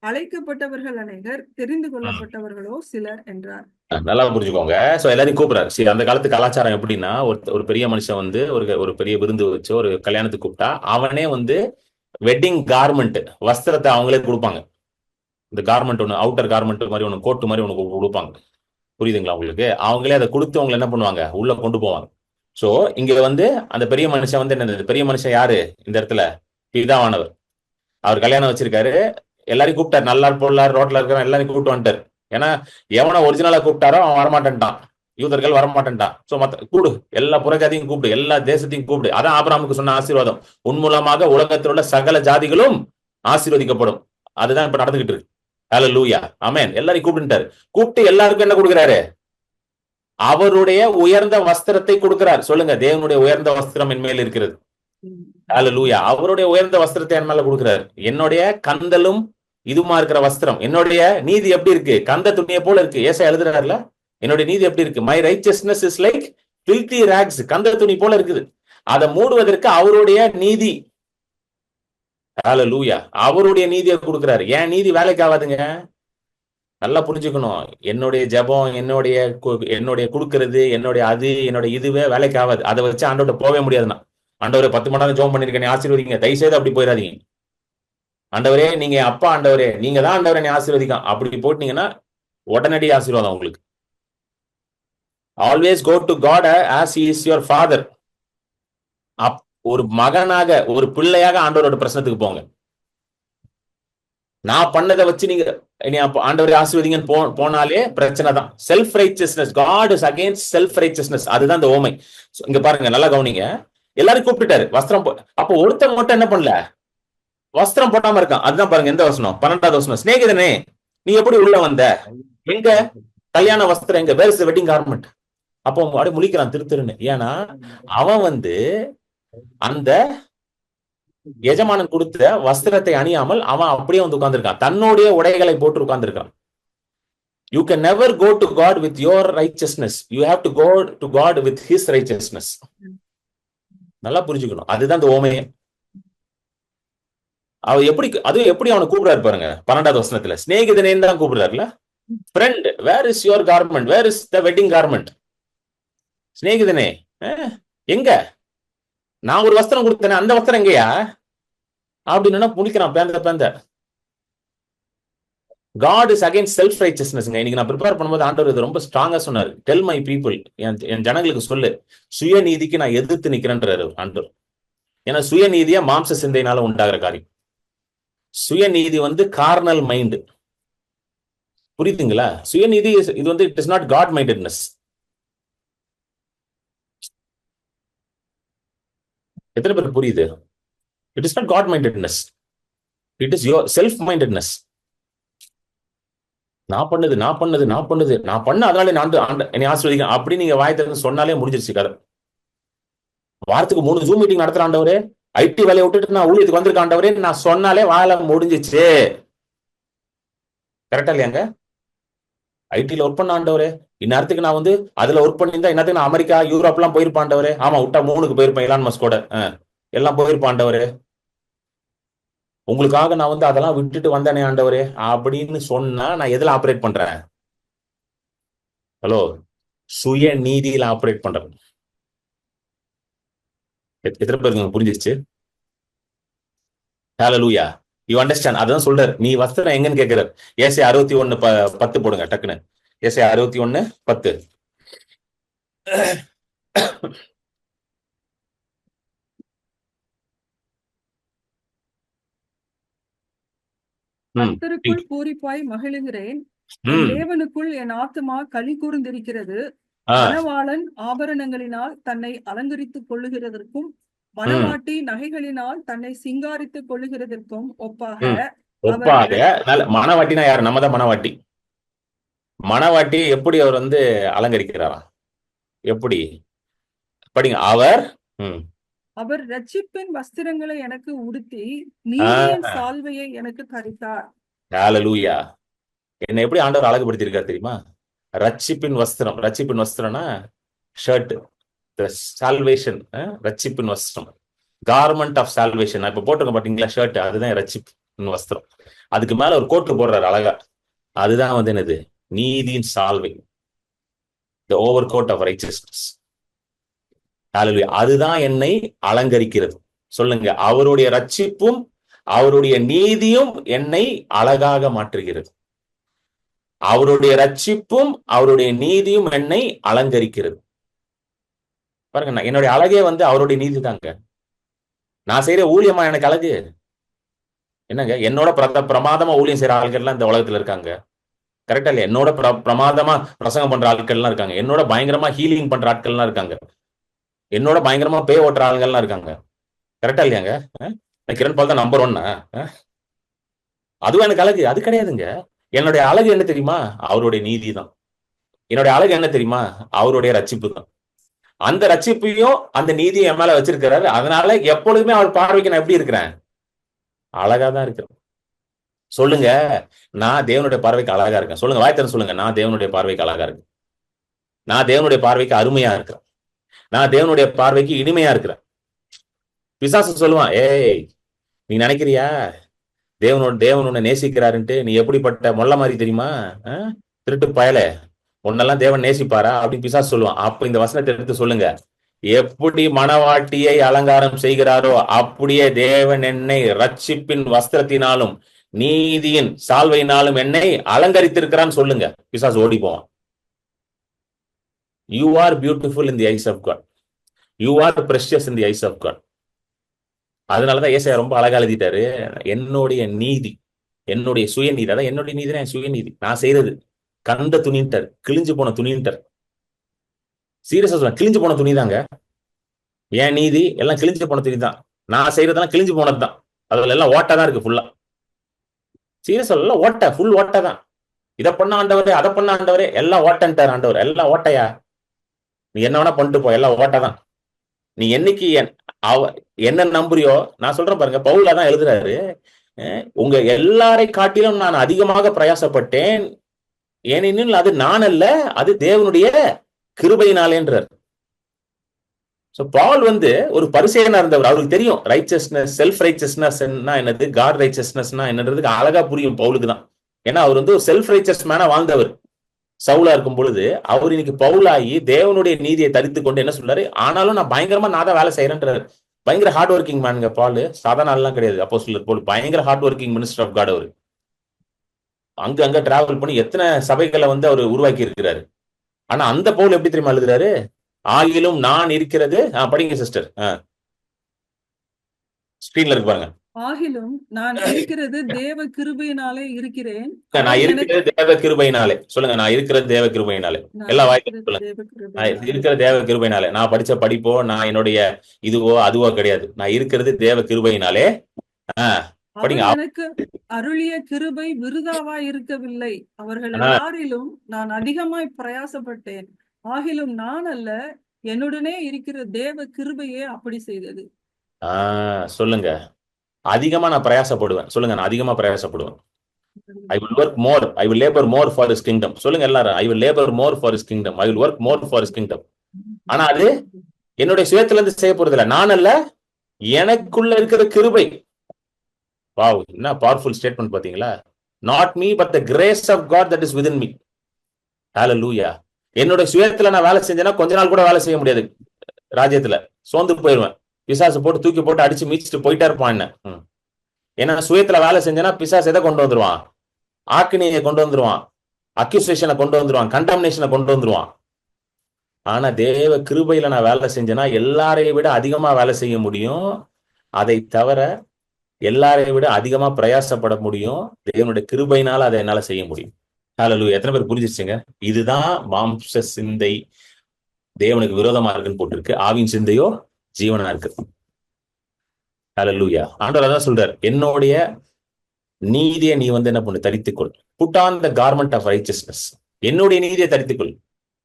அழைக்கப்பட்டவர்கள் அநேகர், தெரிந்து ம். கொள்ளப்பட்டவர்களோ சிலர் என்றார். நல்லா புரிஞ்சுக்கோங்க. சோ எல்லாரையும் கூப்பிடுறாரு. சரி, அந்த காலத்து கலாச்சாரம் எப்படின்னா, ஒரு ஒரு பெரிய மனுஷன் வந்து ஒரு ஒரு பெரிய விருந்து வச்சு ஒரு கல்யாணத்துக்கு கூப்பிட்டா அவனே வந்து வெட்டிங் கார்மெண்ட் வஸ்திரத்தை அவங்களே கொடுப்பாங்க. இந்த கார்மெண்ட் ஒன்று, அவுட்டர் கார்மெண்ட் மாதிரி ஒன்று, கோட்டு மாதிரி ஒன்று கொடுப்பாங்க. புரியுதுங்களா உங்களுக்கு? அவங்களே அதை கொடுத்து அவங்களை என்ன பண்ணுவாங்க, உள்ள கொண்டு போவாங்க. சோ இங்க வந்து அந்த பெரிய மனுஷன் வந்து என்னது, பெரிய மனுஷன் யாரு இந்த இடத்துல? பிதாவானவர். அவர் கல்யாணம் வச்சிருக்காரு. எல்லாரையும் கூப்பிட்டாரு, நல்லார் பொருளார் ரோட்ல இருக்கிற எல்லாரையும் கூப்பிட்டு வந்துட்டாரு. ஏன்னா எவனை ஒரிஜினலா கூப்பிட்டாரோ அவன் வரமாட்டேன்ட்டான், யூதர்கள் வரமாட்டேன்ட்டான். சோ மத்த கூடு, எல்லா புறஜாதியும் கூப்பிடு, எல்லா தேசத்தையும் கூப்பிடு. அதான் ஆபிரகாமுக்கு சொன்ன ஆசீர்வாதம், உன் மூலமாக உலகத்தில் உள்ள சகல ஜாதிகளும் ஆசீர்வதிக்கப்படும். அதுதான் இப்ப நடந்துகிட்டு இருக்கு. ஹல்லேலூயா, ஆமென். எல்லாரையும் கூப்பிட்டுட்டாரு. கூப்பிட்டு எல்லாருக்கும் என்ன கொடுக்குறாரு? அவருடைய உயர்ந்த வஸ்திரத்தை கொடுக்கிறார். சொல்லுங்க, தேவனுடைய உயர்ந்த வஸ்திரம் என் மேல் இருக்கிறது. ஹல்லேலூயா. அவருடைய உயர்ந்த வஸ்திரத்தை என் மேல கொடுக்கிறார். என்னுடைய கந்தலும் இதுமா இருக்கிற வஸ்திரம். என்னுடைய நீதி எப்படி இருக்கு? கந்த துணியை போல இருக்கு. ஏசாயா எழுதுறாருல, என்னுடைய நீதி எப்படி இருக்கு? My righteousness is like filthy rags. கந்த துணி போல இருக்குது. அதை மூடுவதற்கு அவருடைய நீதி. ஹல்லேலூயா. அவருடைய நீதியை கொடுக்கிறாரு. என் நீதி வேலைக்கு ஆகாதுங்க. நல்லா புரிஞ்சுக்கணும். என்னுடைய ஜெபம், என்னுடைய கொடுக்கிறது, என்னுடைய இதுவே வேலைக்கு ஆகாது. அதை வச்சு ஆண்டவர்கிட்ட போகவே முடியாதுன்னா, ஆண்டவரே 10 மணி நேரம் ஜெபம் பண்ணிருக்கேன் ஆசீர்வதிங்க, தயவு செய்து அப்படி போயிடாதீங்க. ஆண்டவரே நீங்க அப்பா, ஆண்டவரே நீங்க தான் ஆண்டவரே நீ ஆசீர்வதிக்கும் அப்படி போட்டீங்கன்னா உடனடி ஆசீர்வாதம் உங்களுக்கு. Always go to God as he is your father. ஒரு மகனாக, ஒரு பிள்ளையாக ஆண்டவரோட பிரசனத்துக்கு போங்க. நான் பண்ணதை வச்சு நீங்க ஆண்டவரை ஆசீர்வதிங்கன்னு போனாலே பிரச்சனை தான். Self righteousness, God is against self righteousness. அதுதான் இந்த ஓமை. இங்க பாருங்க, நல்லா கவனிங்க. எல்லாரும் கூப்பிட்டுட்டாரு, வஸ்திரம் அப்போ ஒருத்தர் மட்டும் என்ன பண்ணல, வஸ்திரம் போட்டாம இருக்கான். அதுதான் பாருங்க எந்த வசனம், 12வது வசனம். சிநேகிதனே, நீ எப்படி உள்ள வந்த? எங்க கல்யாண வஸ்திரம் எங்க? Where is the wedding garment? அப்போ அப்படியே முழிக்கிறான் திருன்னு. ஏன்னா அவன் வந்து அந்த எஜமானன் கொடுத்த வஸ்திரத்தை அணியாமல் அவன் அப்படியே வந்து உட்கார்ந்துருக்கான், தன்னுடைய உடைகளை போட்டு உட்கார்ந்துருக்கான். You can never go to God with your righteousness. You have to go to God with his righteousness. நல்லா புரிஞ்சுக்கணும். அதுதான் இந்த ஓமையே. அதுவும் எப்படி அவனை கூப்பிடுறாரு பாருங்க, 12வது வசனத்துல சிநேகிதனேன்னு தான் கூப்பிடுறாருல. Friend, where is your garment? Where is the wedding garment? சிநேகிதனே, எங்க? நான் ஒரு வஸ்திரம் கொடுத்தேனே, அந்த வஸ்திரம் எங்கயா அப்படின்னு புடிக்கிறான் பேந்த. God is against self righteousness. இன்னைக்கு நான் ப்ரிப்பேர் பண்ணும்போது ஆண்டவர் இது ரொம்ப ஸ்ட்ராங்கா சொன்னார். டெல் மை பீப்புள், என் ஜனங்களுக்கு சொல்லு, சுயநீதிக்கு நான் எதிர்த்து நிக்கிறேன்றாரு ஆண்டவர். ஏன்னா சுயநீதியா மாம்ச சிந்தையினால உண்டாகிற காரியம். சுயநீதி வந்து கார்னல் மைண்ட். புரியுதுங்களா? சுயநீதி இது வந்து it is not God mindedness. எத்தனை பேர் புரியுது? It is not God mindedness, it is your self mindedness. நான் பண்ண அதனால என்னை ஆசீர்வதிக்க அப்படி நீங்க வாய் திறந்து சொன்னாலே முடிஞ்சிருச்சு கதை. வாரத்துக்கு 3 ஜூம் மீட்டிங் நடத்துற ஆண்டவரே, ஐடி வேலையை விட்டுட்டு நான் ஊழியத்துக்கு வந்திருக்க ஆண்டவரே நான் சொன்னாலே வாழ முடிஞ்சிச்சு. கரெக்டா இல்லையாங்க? ஐடில ஒர்க் பண்ண ஆண்டவரே, இந்நேரத்துக்கு நான் வந்து அதுல ஒர்க் பண்ணியிருந்தா இந்நேரத்துக்கு நான் அமெரிக்கா யூரோப் எல்லாம் போயிருப்பான் ஆண்டவரே. ஆமா, விட்டா 3க்கு போயிருப்பேன், எலான் மஸ்கோட எல்லாம் போயிருப்பான் ஆண்டவரே. உங்களுக்காக நான் வந்து அதெல்லாம் விட்டுட்டு வந்தேனே ஆண்டவரே அப்படின்னு சொன்னா நான் எதுல ஆப்ரேட் பண்றேன்? ஹலோ, சுய நீதியில ஆப்ரேட் பண்றேன். எத்தனை பேருக்கு புரிஞ்சிருச்சு? ஹல்லேலூயா. You understand? அதான் சொல்றாரு, நீ வஸ்திரம் எங்கன்னு கேட்கிறார். ஏசாயா 61:10 போடுங்க டக்குன்னு. ஏசாயா 61:10. கர்த்தருக்குள் பூரிப்பாய் மகிழுகிறேன். என் தேவனுக்குள் என் ஆத்துமா களி கூர்ந்திருக்கிறது. மணவாளன் ஆபரணங்களினால் தன்னை அலங்கரித்துக் கொள்ளுகிறதற்கும் மணவாட்டி நகைகளினால் தன்னை சிங்காரித்துக் கொள்ளுகிறதற்கும் ஒப்பாக மணவாட்டினா யாரு? நம்ம தான் மணவாட்டி. மணவாட்டி எப்படி அவர் வந்து அலங்கரிக்கிறாரா? எப்படி படிங்க. அவர் ரட்சிப்பின் வஸ்திரங்களை எனக்கு உடுத்தி நீதியின் சால்வையை எனக்கு தரித்தார். ஹல்லேலூயா. என்ன எப்படி ஆண்டவர் அழகுபடுத்தியிருக்காரு தெரியுமா? ரட்சிப்பின் வஸ்திரம். ரட்சிப்பின் வஸ்திரம்னா ஷர்ட், சால்வேஷன். ரட்சிப்பின் வஸ்திரம், கார்மெண்ட் ஆஃப் சால்வேஷன். இப்ப போட்டிருக்க பாத்தீங்களா ஷர்ட், அதுதான் ரட்சிப்பின் வஸ்திரம். அதுக்கு மேல ஒரு கோட்டு போடுறாரு அழகா, அதுதான் வந்து என்னது? நீதியின் சால்வை, the overcoat of righteousness. ஹல்லேலூயா. அதுதான் என்னை அலங்கரிக்கிறது. சொல்லுங்க, அவருடைய ரட்சிப்பும் அவருடைய நீதியும் என்னை அழகாக மாற்றுகிறது. அவருடைய ரட்சிப்பும் அவருடைய நீதியும் என்னை அலங்கரிக்கிறது. பாருங்க, என்னுடைய அழகே வந்து அவருடைய நீதி தாங்க. நான் செய்யற ஊழியமா எனக்கு அழகு என்னங்க? என்னோட பிரமாதமா ஊழியம் செய்யற ஆட்கள்லாம் இந்த உலகத்துல இருக்காங்க, கரெக்டா இல்லையா? என்னோட பிரமாதமா பிரசங்கம் பண்ற ஆட்கள்லாம் இருக்காங்க, என்னோட பயங்கரமா ஹீலிங் பண்ற ஆட்கள்லாம் இருக்காங்க, என்னோட பயங்கரமா பே ஓட்டுற ஆளுங்கள்லாம் இருக்காங்க, கரெக்டா இல்லையாங்க? கிரண் பால் தான் நம்பர் 1. அதுவும் எனக்கு அழகு? அது கிடையாதுங்க. என்னுடைய அழகு என்ன தெரியுமா? அவருடைய நீதி தான். என்னுடைய அழகு என்ன தெரியுமா? அவருடைய ரட்சிப்பு தான். அந்த ரட்சிப்பையும் அந்த நீதியை என் மேல வச்சிருக்கிறாரு. அதனால எப்பொழுதுமே அவர் பார்வைக்கு நான் எப்படி இருக்கிறேன்? அழகா தான் இருக்கிறேன். சொல்லுங்க, நான் தேவனுடைய பார்வைக்கு அழகா இருக்கேன். சொல்லுங்க, வாய்த்தரன் சொல்லுங்க, நான் தேவனுடைய பார்வைக்கு அழகா இருக்கேன். நான் தேவனுடைய பார்வைக்கு அருமையா இருக்கிறேன். நான் தேவனுடைய பார்வைக்கு இனிமையா இருக்கிறேன். பிசாசு சொல்லுவான், ஏய் நீ நினைக்கிறியா தேவன் உன்னை நேசிக்கிறாருன்ட்டு? நீ எப்படிப்பட்ட மொல்ல மாதிரி தெரியுமா? திருட்டு பயல, உன்னெல்லாம் தேவன் நேசிப்பாரா அப்படின்னு பிசாசு சொல்லுவான். அப்ப இந்த வசனத்தை எடுத்து சொல்லுங்க, எப்படி மணவாட்டியை அலங்காரம் செய்கிறாரோ அப்படியே தேவன் என்னை ரட்சிப்பின் வஸ்திரத்தினாலும் நீதியின் சால்வையினாலும் என்னை அலங்கரித்திருக்கிறான்னு சொல்லுங்க. பிசாசு ஓடி போவான். You are beautiful in the eyes of God. You are precious in the eyes of God. அதனாலதான் ஏசாயா ரொம்ப அழகா எழுதிட்டாரு, என்னுடைய நீதி, என்னுடைய சுயநீதி. அதான் என்னுடைய நீதி தான் சுயநீதி. நான் செய்யறது கண்ட துணின்ட்டார், கிழிஞ்சு போன துணின்ட்டார். சீரியஸா சொல்றேன், கிழிஞ்சு போன துணி தாங்க. என் நீதி எல்லாம் கிழிஞ்சு போன துணி தான். நான் செய்யறதெல்லாம் கிழிஞ்சு போனது தான். அதுல எல்லாம் ஓட்டா தான் இருக்கு ஃபுல்லா. சீரியஸா எல்லாம் ஓட்ட, ஃபுல் ஓட்டை தான். இதை பண்ண ஆண்டவரே, அதை பண்ண ஆண்டவரே, எல்லாம் ஓட்டன்ட்டார் ஆண்டவர். எல்லாம் ஓட்டையா? நீ என்ன வேணா பண்ணிட்டு போ, எல்லாம் ஓட்டதான். நீ என்னைக்கு என்ன நம்புறியோ, நான் சொல்றேன் பாருங்க, பவுலா தான் எழுதுறாரு, உங்க எல்லாரை காட்டிலும் நான் அதிகமாக பிரயாசப்பட்டேன், ஏனெனில் அது நான் அல்ல, அது தேவனுடைய கிருபையினாலேன்றார். பால் வந்து ஒரு பரிசேயனா இருந்தவர். அவருக்கு தெரியும் ரைச்சஸ்னஸ், செல்ஃப் ரைச்சஸ்னஸ் என்னது, காட் ரைச்சஸ்னஸ் என்னன்றதுக்கு அழகா புரியும் பவுலுக்கு தான். ஏன்னா அவர் வந்து ஒரு செல்ஃப் ரைச்சஸ் மேனா வாழ்ந்தவர் சவுலா இருக்கும் பொழுது. அவர் இன்னைக்கு பவுலாகி தேவனுடைய நீதியை தரித்து கொண்டு என்ன சொல்றாரு, ஆனாலும் நான் பயங்கரமா நான் தான் வேலை செய்யறேன்றாரு. பயங்கர ஹார்ட் ஒர்க்கிங் மேனுங்க பால். சாதாரண ஆள்லாம் கிடையாது. அப்போஸ்தலர் பவுல் பயங்கர hard working minister of God. அவரு அங்க டிராவல் பண்ணி எத்தனை சபைகளை வந்து அவர் உருவாக்கி இருக்கிறாரு. ஆனா அந்த பவுல் எப்படி தெரியுமா எழுதுறாரு, ஆகிலும் நான் இருக்கிறது, படிங்க சிஸ்டர், ஸ்கிரீன்ல இருக்கு பாருங்க. ஆகிலும் நான் இருக்கிறது தேவ கிருபையினாலே இருக்கிறேன். நான் இருக்கிறது தேவ கிருபையினாலே. சொல்லுங்க, நான் இருக்கிறது தேவ கிருபையினாலே. எல்லா வாய்க்கும் சொல்லுங்க, நான் இருக்கிற தேவ கிருபையினாலே. நான் படிச்ச படிப்போ, நான் என்னுடைய இதுவோ அதுவோ கிடையாது. நான் இருக்கிறது தேவ கிருபையினாலே. படிங்க. எனக்கு அருளிய கிருபை விருதாவா இருக்கவில்லை. அவர்கள் எல்லாரிலும் நான் அதிகமாய் பிரயாசப்பட்டேன். ஆகிலும் நான் அல்ல, என்னுடனே இருக்கிற தேவ கிருபையே அப்படி செய்தது. சொல்லுங்க, அதிகமா நான் பிரயாசப்படுவேன். சொல்லுங்க, நான் அதிகமா பிரயாசப்படுவேன். I will work more, I will labor more for his kingdom. சொல்லுங்க எல்லாரும், I will labor more for his kingdom, I will work more for his kingdom. ஆனா அது என்னுடைய சுயத்துல இருந்து செய்ய போறது இல்ல, நான் அல்ல, எனக்குள்ள இருக்கிற கிருபை. வாவ், என்ன பவர்ஃபுல் ஸ்டேட்மெண்ட் பாத்தீங்களா? Not me but the grace of God that is within me. Hallelujah. என்னுடைய சுயத்துல நான் வேலை செஞ்சேன்னா கொஞ்ச நாள் கூட வேலை செய்ய முடியாது ராஜ்யத்துல, சோர்ந்து போயிருவேன். பிசாசு போட்டு தூக்கி போட்டு அடிச்சு மீச்சிட்டு போயிட்டே இருப்பான் என்ன. ஏன்னா சுயத்துல வேலை செஞ்சேன்னா பிசாசு எதை கொண்டு வந்துருவான்? ஆக்கினியை கொண்டு வந்துருவான், அக்யூசேஷனை கொண்டு வந்துருவான், கண்டாமினேஷனை கொண்டு வந்துருவான். ஆனா தேவ கிருபையில நான் வேலை செஞ்சேன்னா எல்லாரையும் விட அதிகமா வேலை செய்ய முடியும். அதை தவிர எல்லாரையும் விட அதிகமா பிரயாசப்பட முடியும். தேவனுடைய கிருபையினால அதை என்னால செய்ய முடியும். ஹல்லேலூயா. எத்தனை பேர் புரிஞ்சிருச்சுங்க? இதுதான் மாம்ச சிந்தை தேவனுக்கு விரோதமா இருக்குன்னு போட்டிருக்கு. ஆவின் சிந்தையோ ஜீவனா இருக்கு. ஹல்லேலூயா. ஆண்டவர் அதான் சொல்றார், என்னுடைய நீதியை நீ என்ன பண்ணு, தரித்துக்கொள். Put on the garment of righteousness. என்னுடைய நீதியை தரித்துக்கொள்.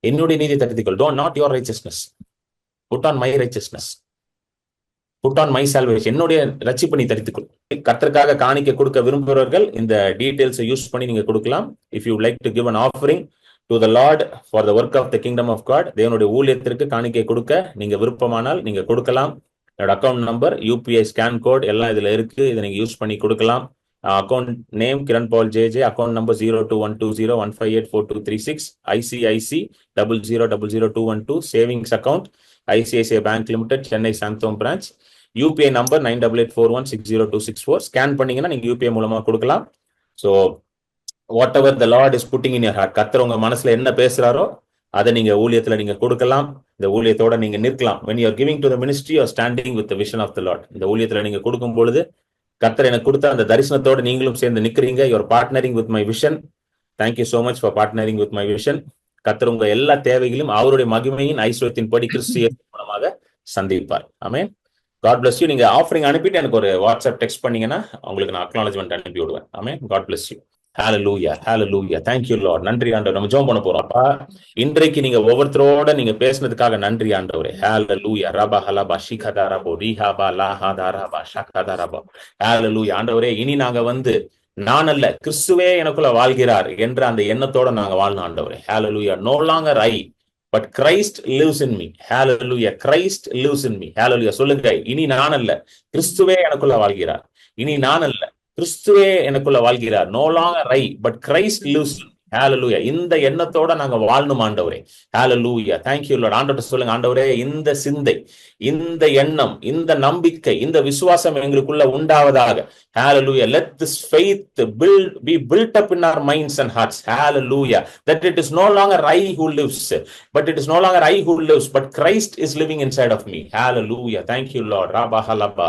என்னுடைய நீதியை தரித்துக்கொள். Don't not your righteousness. Put on my righteousness. Put on my salvation. என்னுடைய ரட்சிப்பை நீ தரித்துக்கொள். கர்த்தருக்காக காணிக்க கொடுக்க விரும்புகிறவர்கள் இந்த டீடைல்ஸை யூஸ் பண்ணி நீங்க கொடுக்கலாம். If you like to give an offering to the Lord for the work of the kingdom of God, தேவனுடைய ஊழியத்திற்கு காணிக்கை கொடுக்க நீங்க விருப்பமானால் நீங்க கொடுக்கலாம். என்னோட account number, UPI scan code எல்லாம் இதுல இருக்கு. இதை நீங்க யூஸ் பண்ணி கொடுக்கலாம். Account name Kiran Paul JJ, account number 021201584236, ICIC 000212, savings account ICICI bank limited, Chennai Santhome branch. UPI number 9884160264. Scan பண்ணீங்கன்னா நீங்க யூபிஐ மூலமா கொடுக்கலாம். So whatever the lord is putting in your heart, கர்த்தர் உங்க மனசுல என்ன பேசுறாரோ அதை நீங்க ஊழியத்துல நீங்க கொடுக்கலாம். இந்த ஊழியத்தோட நீங்க நிற்கலாம். when you are giving to the ministry, you are standing with the vision of the Lord. இந்த ஊழியத்துல நீங்க கொடுக்கும் பொழுது கர்த்தர் எனக்கு கொடுத்த அந்த தரிசனத்தோட நீங்களும் சேர்ந்து நிக்கிறீங்க. you are partnering with my vision. thank you so much for partnering with my vision. கர்த்தர் உங்க எல்லா தேவைகளையும் அவருடைய மகிமையின் ஐஸ்வர்யத்தின் படி கிறிஸ்து மூலமாக சந்திப்பார். ஆமென். God bless you. நீங்க ஆஃபரிங் அனுப்பிட்டு எனக்கு ஒரு வாட்ஸ்அப் டெக்ஸ்ட் பண்ணீங்கன்னா உங்களுக்கு நான் அக்னாலஜ்மெண்ட் அனுப்பி விடுவேன். ஆமென். God bless you. Hallelujah, hallelujah. thank you Lord. நன்றி ஆண்டவர். நம்ம ஜெபம் பண்ண போறோம். அப்பா, இன்றைக்கு நீங்க ஒவ்வொருத்தரோட நீங்க பேசினதுக்காக நன்றி ஆண்டவரே. ஹalleluya. ரபா ஹலபா ஷிகதாரபோ ரீஹாபா லாஹாதாரபா ஷகதாரபா. ஹalleluya. ஆண்டவரே, இனி நாங்க நான் அல்ல, கிறிஸ்துவே எனக்குள்ள வாழ்கிறார் என்ற அந்த எண்ணத்தோட நாங்க வாழணும் ஆண்டவரே. ஹalleluya. no longer I, but Christ lives in me. hallelujah. Christ lives in me. hallelujah. சொல்லுங்க, இனி நான் அல்ல, கிறிஸ்துவே எனக்குள்ள வாழ்கிறார். இனி நான் அல்ல, கிறிஸ்துவே எனக்குள்ள வாழ்கிறார். no longer I, but Christ lives in me. hallelujah. இந்த எண்ணத்தோட நாங்க வாழணும் ஆண்டவரே. hallelujah. thank you Lord. ஆண்டவரே சொல்லுங்க, ஆண்டவரே, இந்த சிந்தை, இந்த எண்ணம், இந்த நம்பிக்கை, இந்த விசுவாசம் எங்களுக்குள்ள உண்டாவதாக. hallelujah. let this faith be built up in our minds and hearts. hallelujah. that it is no longer I who lives, but it is no longer I who lives, but Christ is living inside of me. hallelujah. thank you Lord. rabba halaba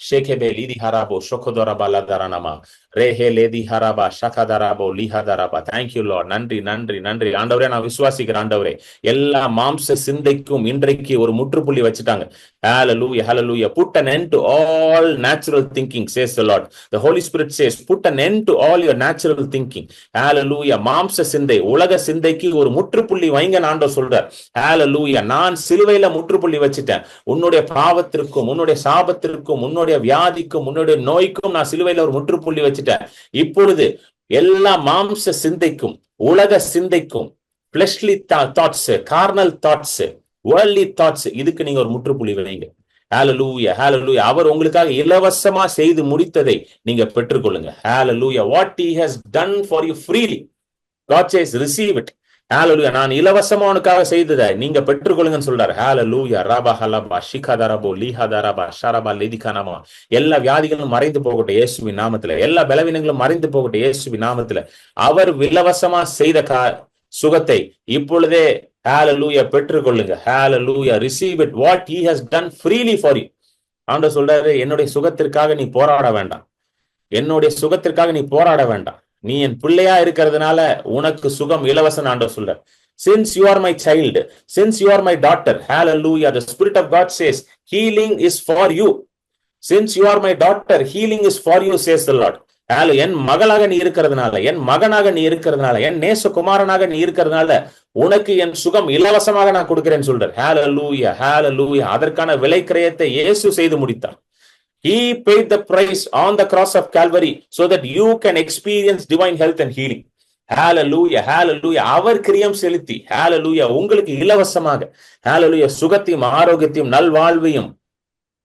shekebe lidi harabo shokodoraba ladaranama rehe ledi haraba shakadarabo lihadaraba. thank you Lord. நன்றி நன்றி நன்றி ஆண்டவரே. நான் விசுவாசிக்கிறேன் ஆண்டவரே, எல்லா மாம்ச சிந்தைக்கும் இன்றைக்கு ஒரு முற்றுப்புள்ளி வச்சுட்டாங்க. hallelujah, hallelujah. put an end to all natural thinking, says the Lord. the Holy Spirit says, put an end to all your natural thinking. hallelujah. மாம்ச சிந்தை, உலக சிந்தைக்கு ஒரு முற்றுப்புள்ளி வைங்க ஆண்டவர் சொல்றார். hallelujah. நான் சிலுவையில முற்றுப்புள்ளி வச்சிட்டேன். உன்னுடைய பாவத்திற்கும், உன்னுடைய சாபத்திற்கும், உன்னுடைய வியாதிக்கும், உன்னுடைய நோய்க்கும் நான் சிலுவையில ஒரு முற்றுப்புள்ளி வச்சிட்டேன். இப்பொழுது எல்லா மாம்ச சிந்தைக்கும், உலக சிந்தைக்கும், fleshly thoughts, carnal thoughts, worldly thoughts, இதுக்கு நீங்க ஒரு முற்றுப்புள்ளி வைங்க. hallelujah, hallelujah. அவர் உங்களுக்காக இலவசமா செய்து முடித்ததை நீங்க பெற்றுக்கொள்ளுங்க. hallelujah. what he has done for you freely, God says, receive it. hallelujah. நான் இலவசமா உனக்காக செய்ததை நீங்க பெற்றுக்கொள்ளுங்கன்னு சொல்றாரு. hallelujah. ரபா ஹலபா ஷிகதரபோ லீஹதரபா ஷரபா லெதிகனமா. எல்லா வியாதிகளும் மறைந்து போகட்டும் இயேசுவின் நாமத்துல. எல்லா பலவீனங்களும் மறைந்து போகட்டும் இயேசுவின் நாமத்துல. அவர் இலவசமா செய்த சுகத்தை இப்பொழுதே hallelujah பெற்றுக்கொள்ளுங்க. hallelujah. receive it, what he has done freely for you. ஆண்டவர் சொல்றாரு, என்னுடைய சுகத்திற்காக நீ போராட வேண்டாம். என்னுடைய சுகத்திற்காக நீ போராட வேண்டாம். நீ என் பிள்ளையா இருக்கிறதுனால உனக்கு சுகம் இலவசம் ஆண்டவர் சொல்றார். since you are my child, since you are my daughter, hallelujah, the Spirit of God says healing is for you. since you are my daughter, healing is for you, says the Lord. என் மகளாக நீ இருக்கிறதுனால, என் மகனாக நீ இருக்கிறதுனால, என் நேசகுமாரனாக நீ இருக்கிறதுனால உனக்கு என் சுகம் இலவசமாக நான் கொடுக்கிறேன்னு சொல்றார். hallelujah, hallelujah. அதற்கான விலை கிரயத்தை இயேசு செய்து முடித்தார். He paid the price on the cross of Calvary so that you can experience divine health and healing. hallelujah, hallelujah. அவர் கிரியம் செலுத்தி, hallelujah, உங்களுக்கு இலவசமாக, hallelujah, சுகத்தையும் ஆரோக்கியத்தையும் நல்வாழ்வையும்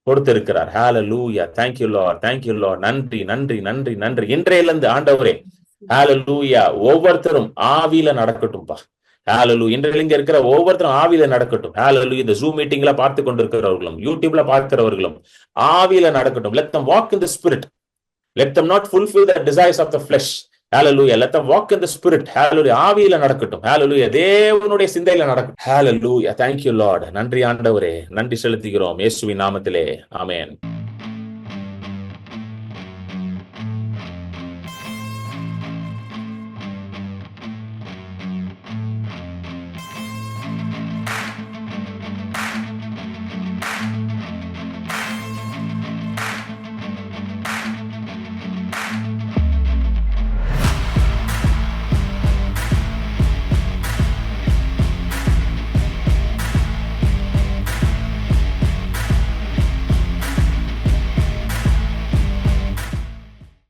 கொடுத்திருக்கிறார். hallelujah. thank you Lord, thank you Lord. நன்றி நன்றி நன்றி நன்றி. இன்றையிலிருந்து ஆண்டவரே, hallelujah, ஒவ்வொருத்தரும் ஆவியில நடக்கட்டும்பா. hallelujah. இன்றைய இங்க இருக்கிற ஒவ்வொருத்தரும் ஆவியில நடக்கட்டும். hallelujah. இந்த ஜூம் மீட்டிங்ல பார்த்து கொண்டிருக்கிறவர்களும், யூடியூப்ல பார்க்கிறவர்களும் ஆவியில நடக்கட்டும். let them walk in the spirit. let them not fulfill the desires of the flesh. hallelujah. let them walk in the spirit. hallelujah. ஆவியில நடக்கட்டும். hallelujah. தேவனுடைய சிந்தையில நடக்கட்டும். hallelujah. thank you Lord. நன்றி ஆண்டவரே, நன்றி செலுத்துகிறோம் இயேசுவின் நாமத்திலே. ஆமென்.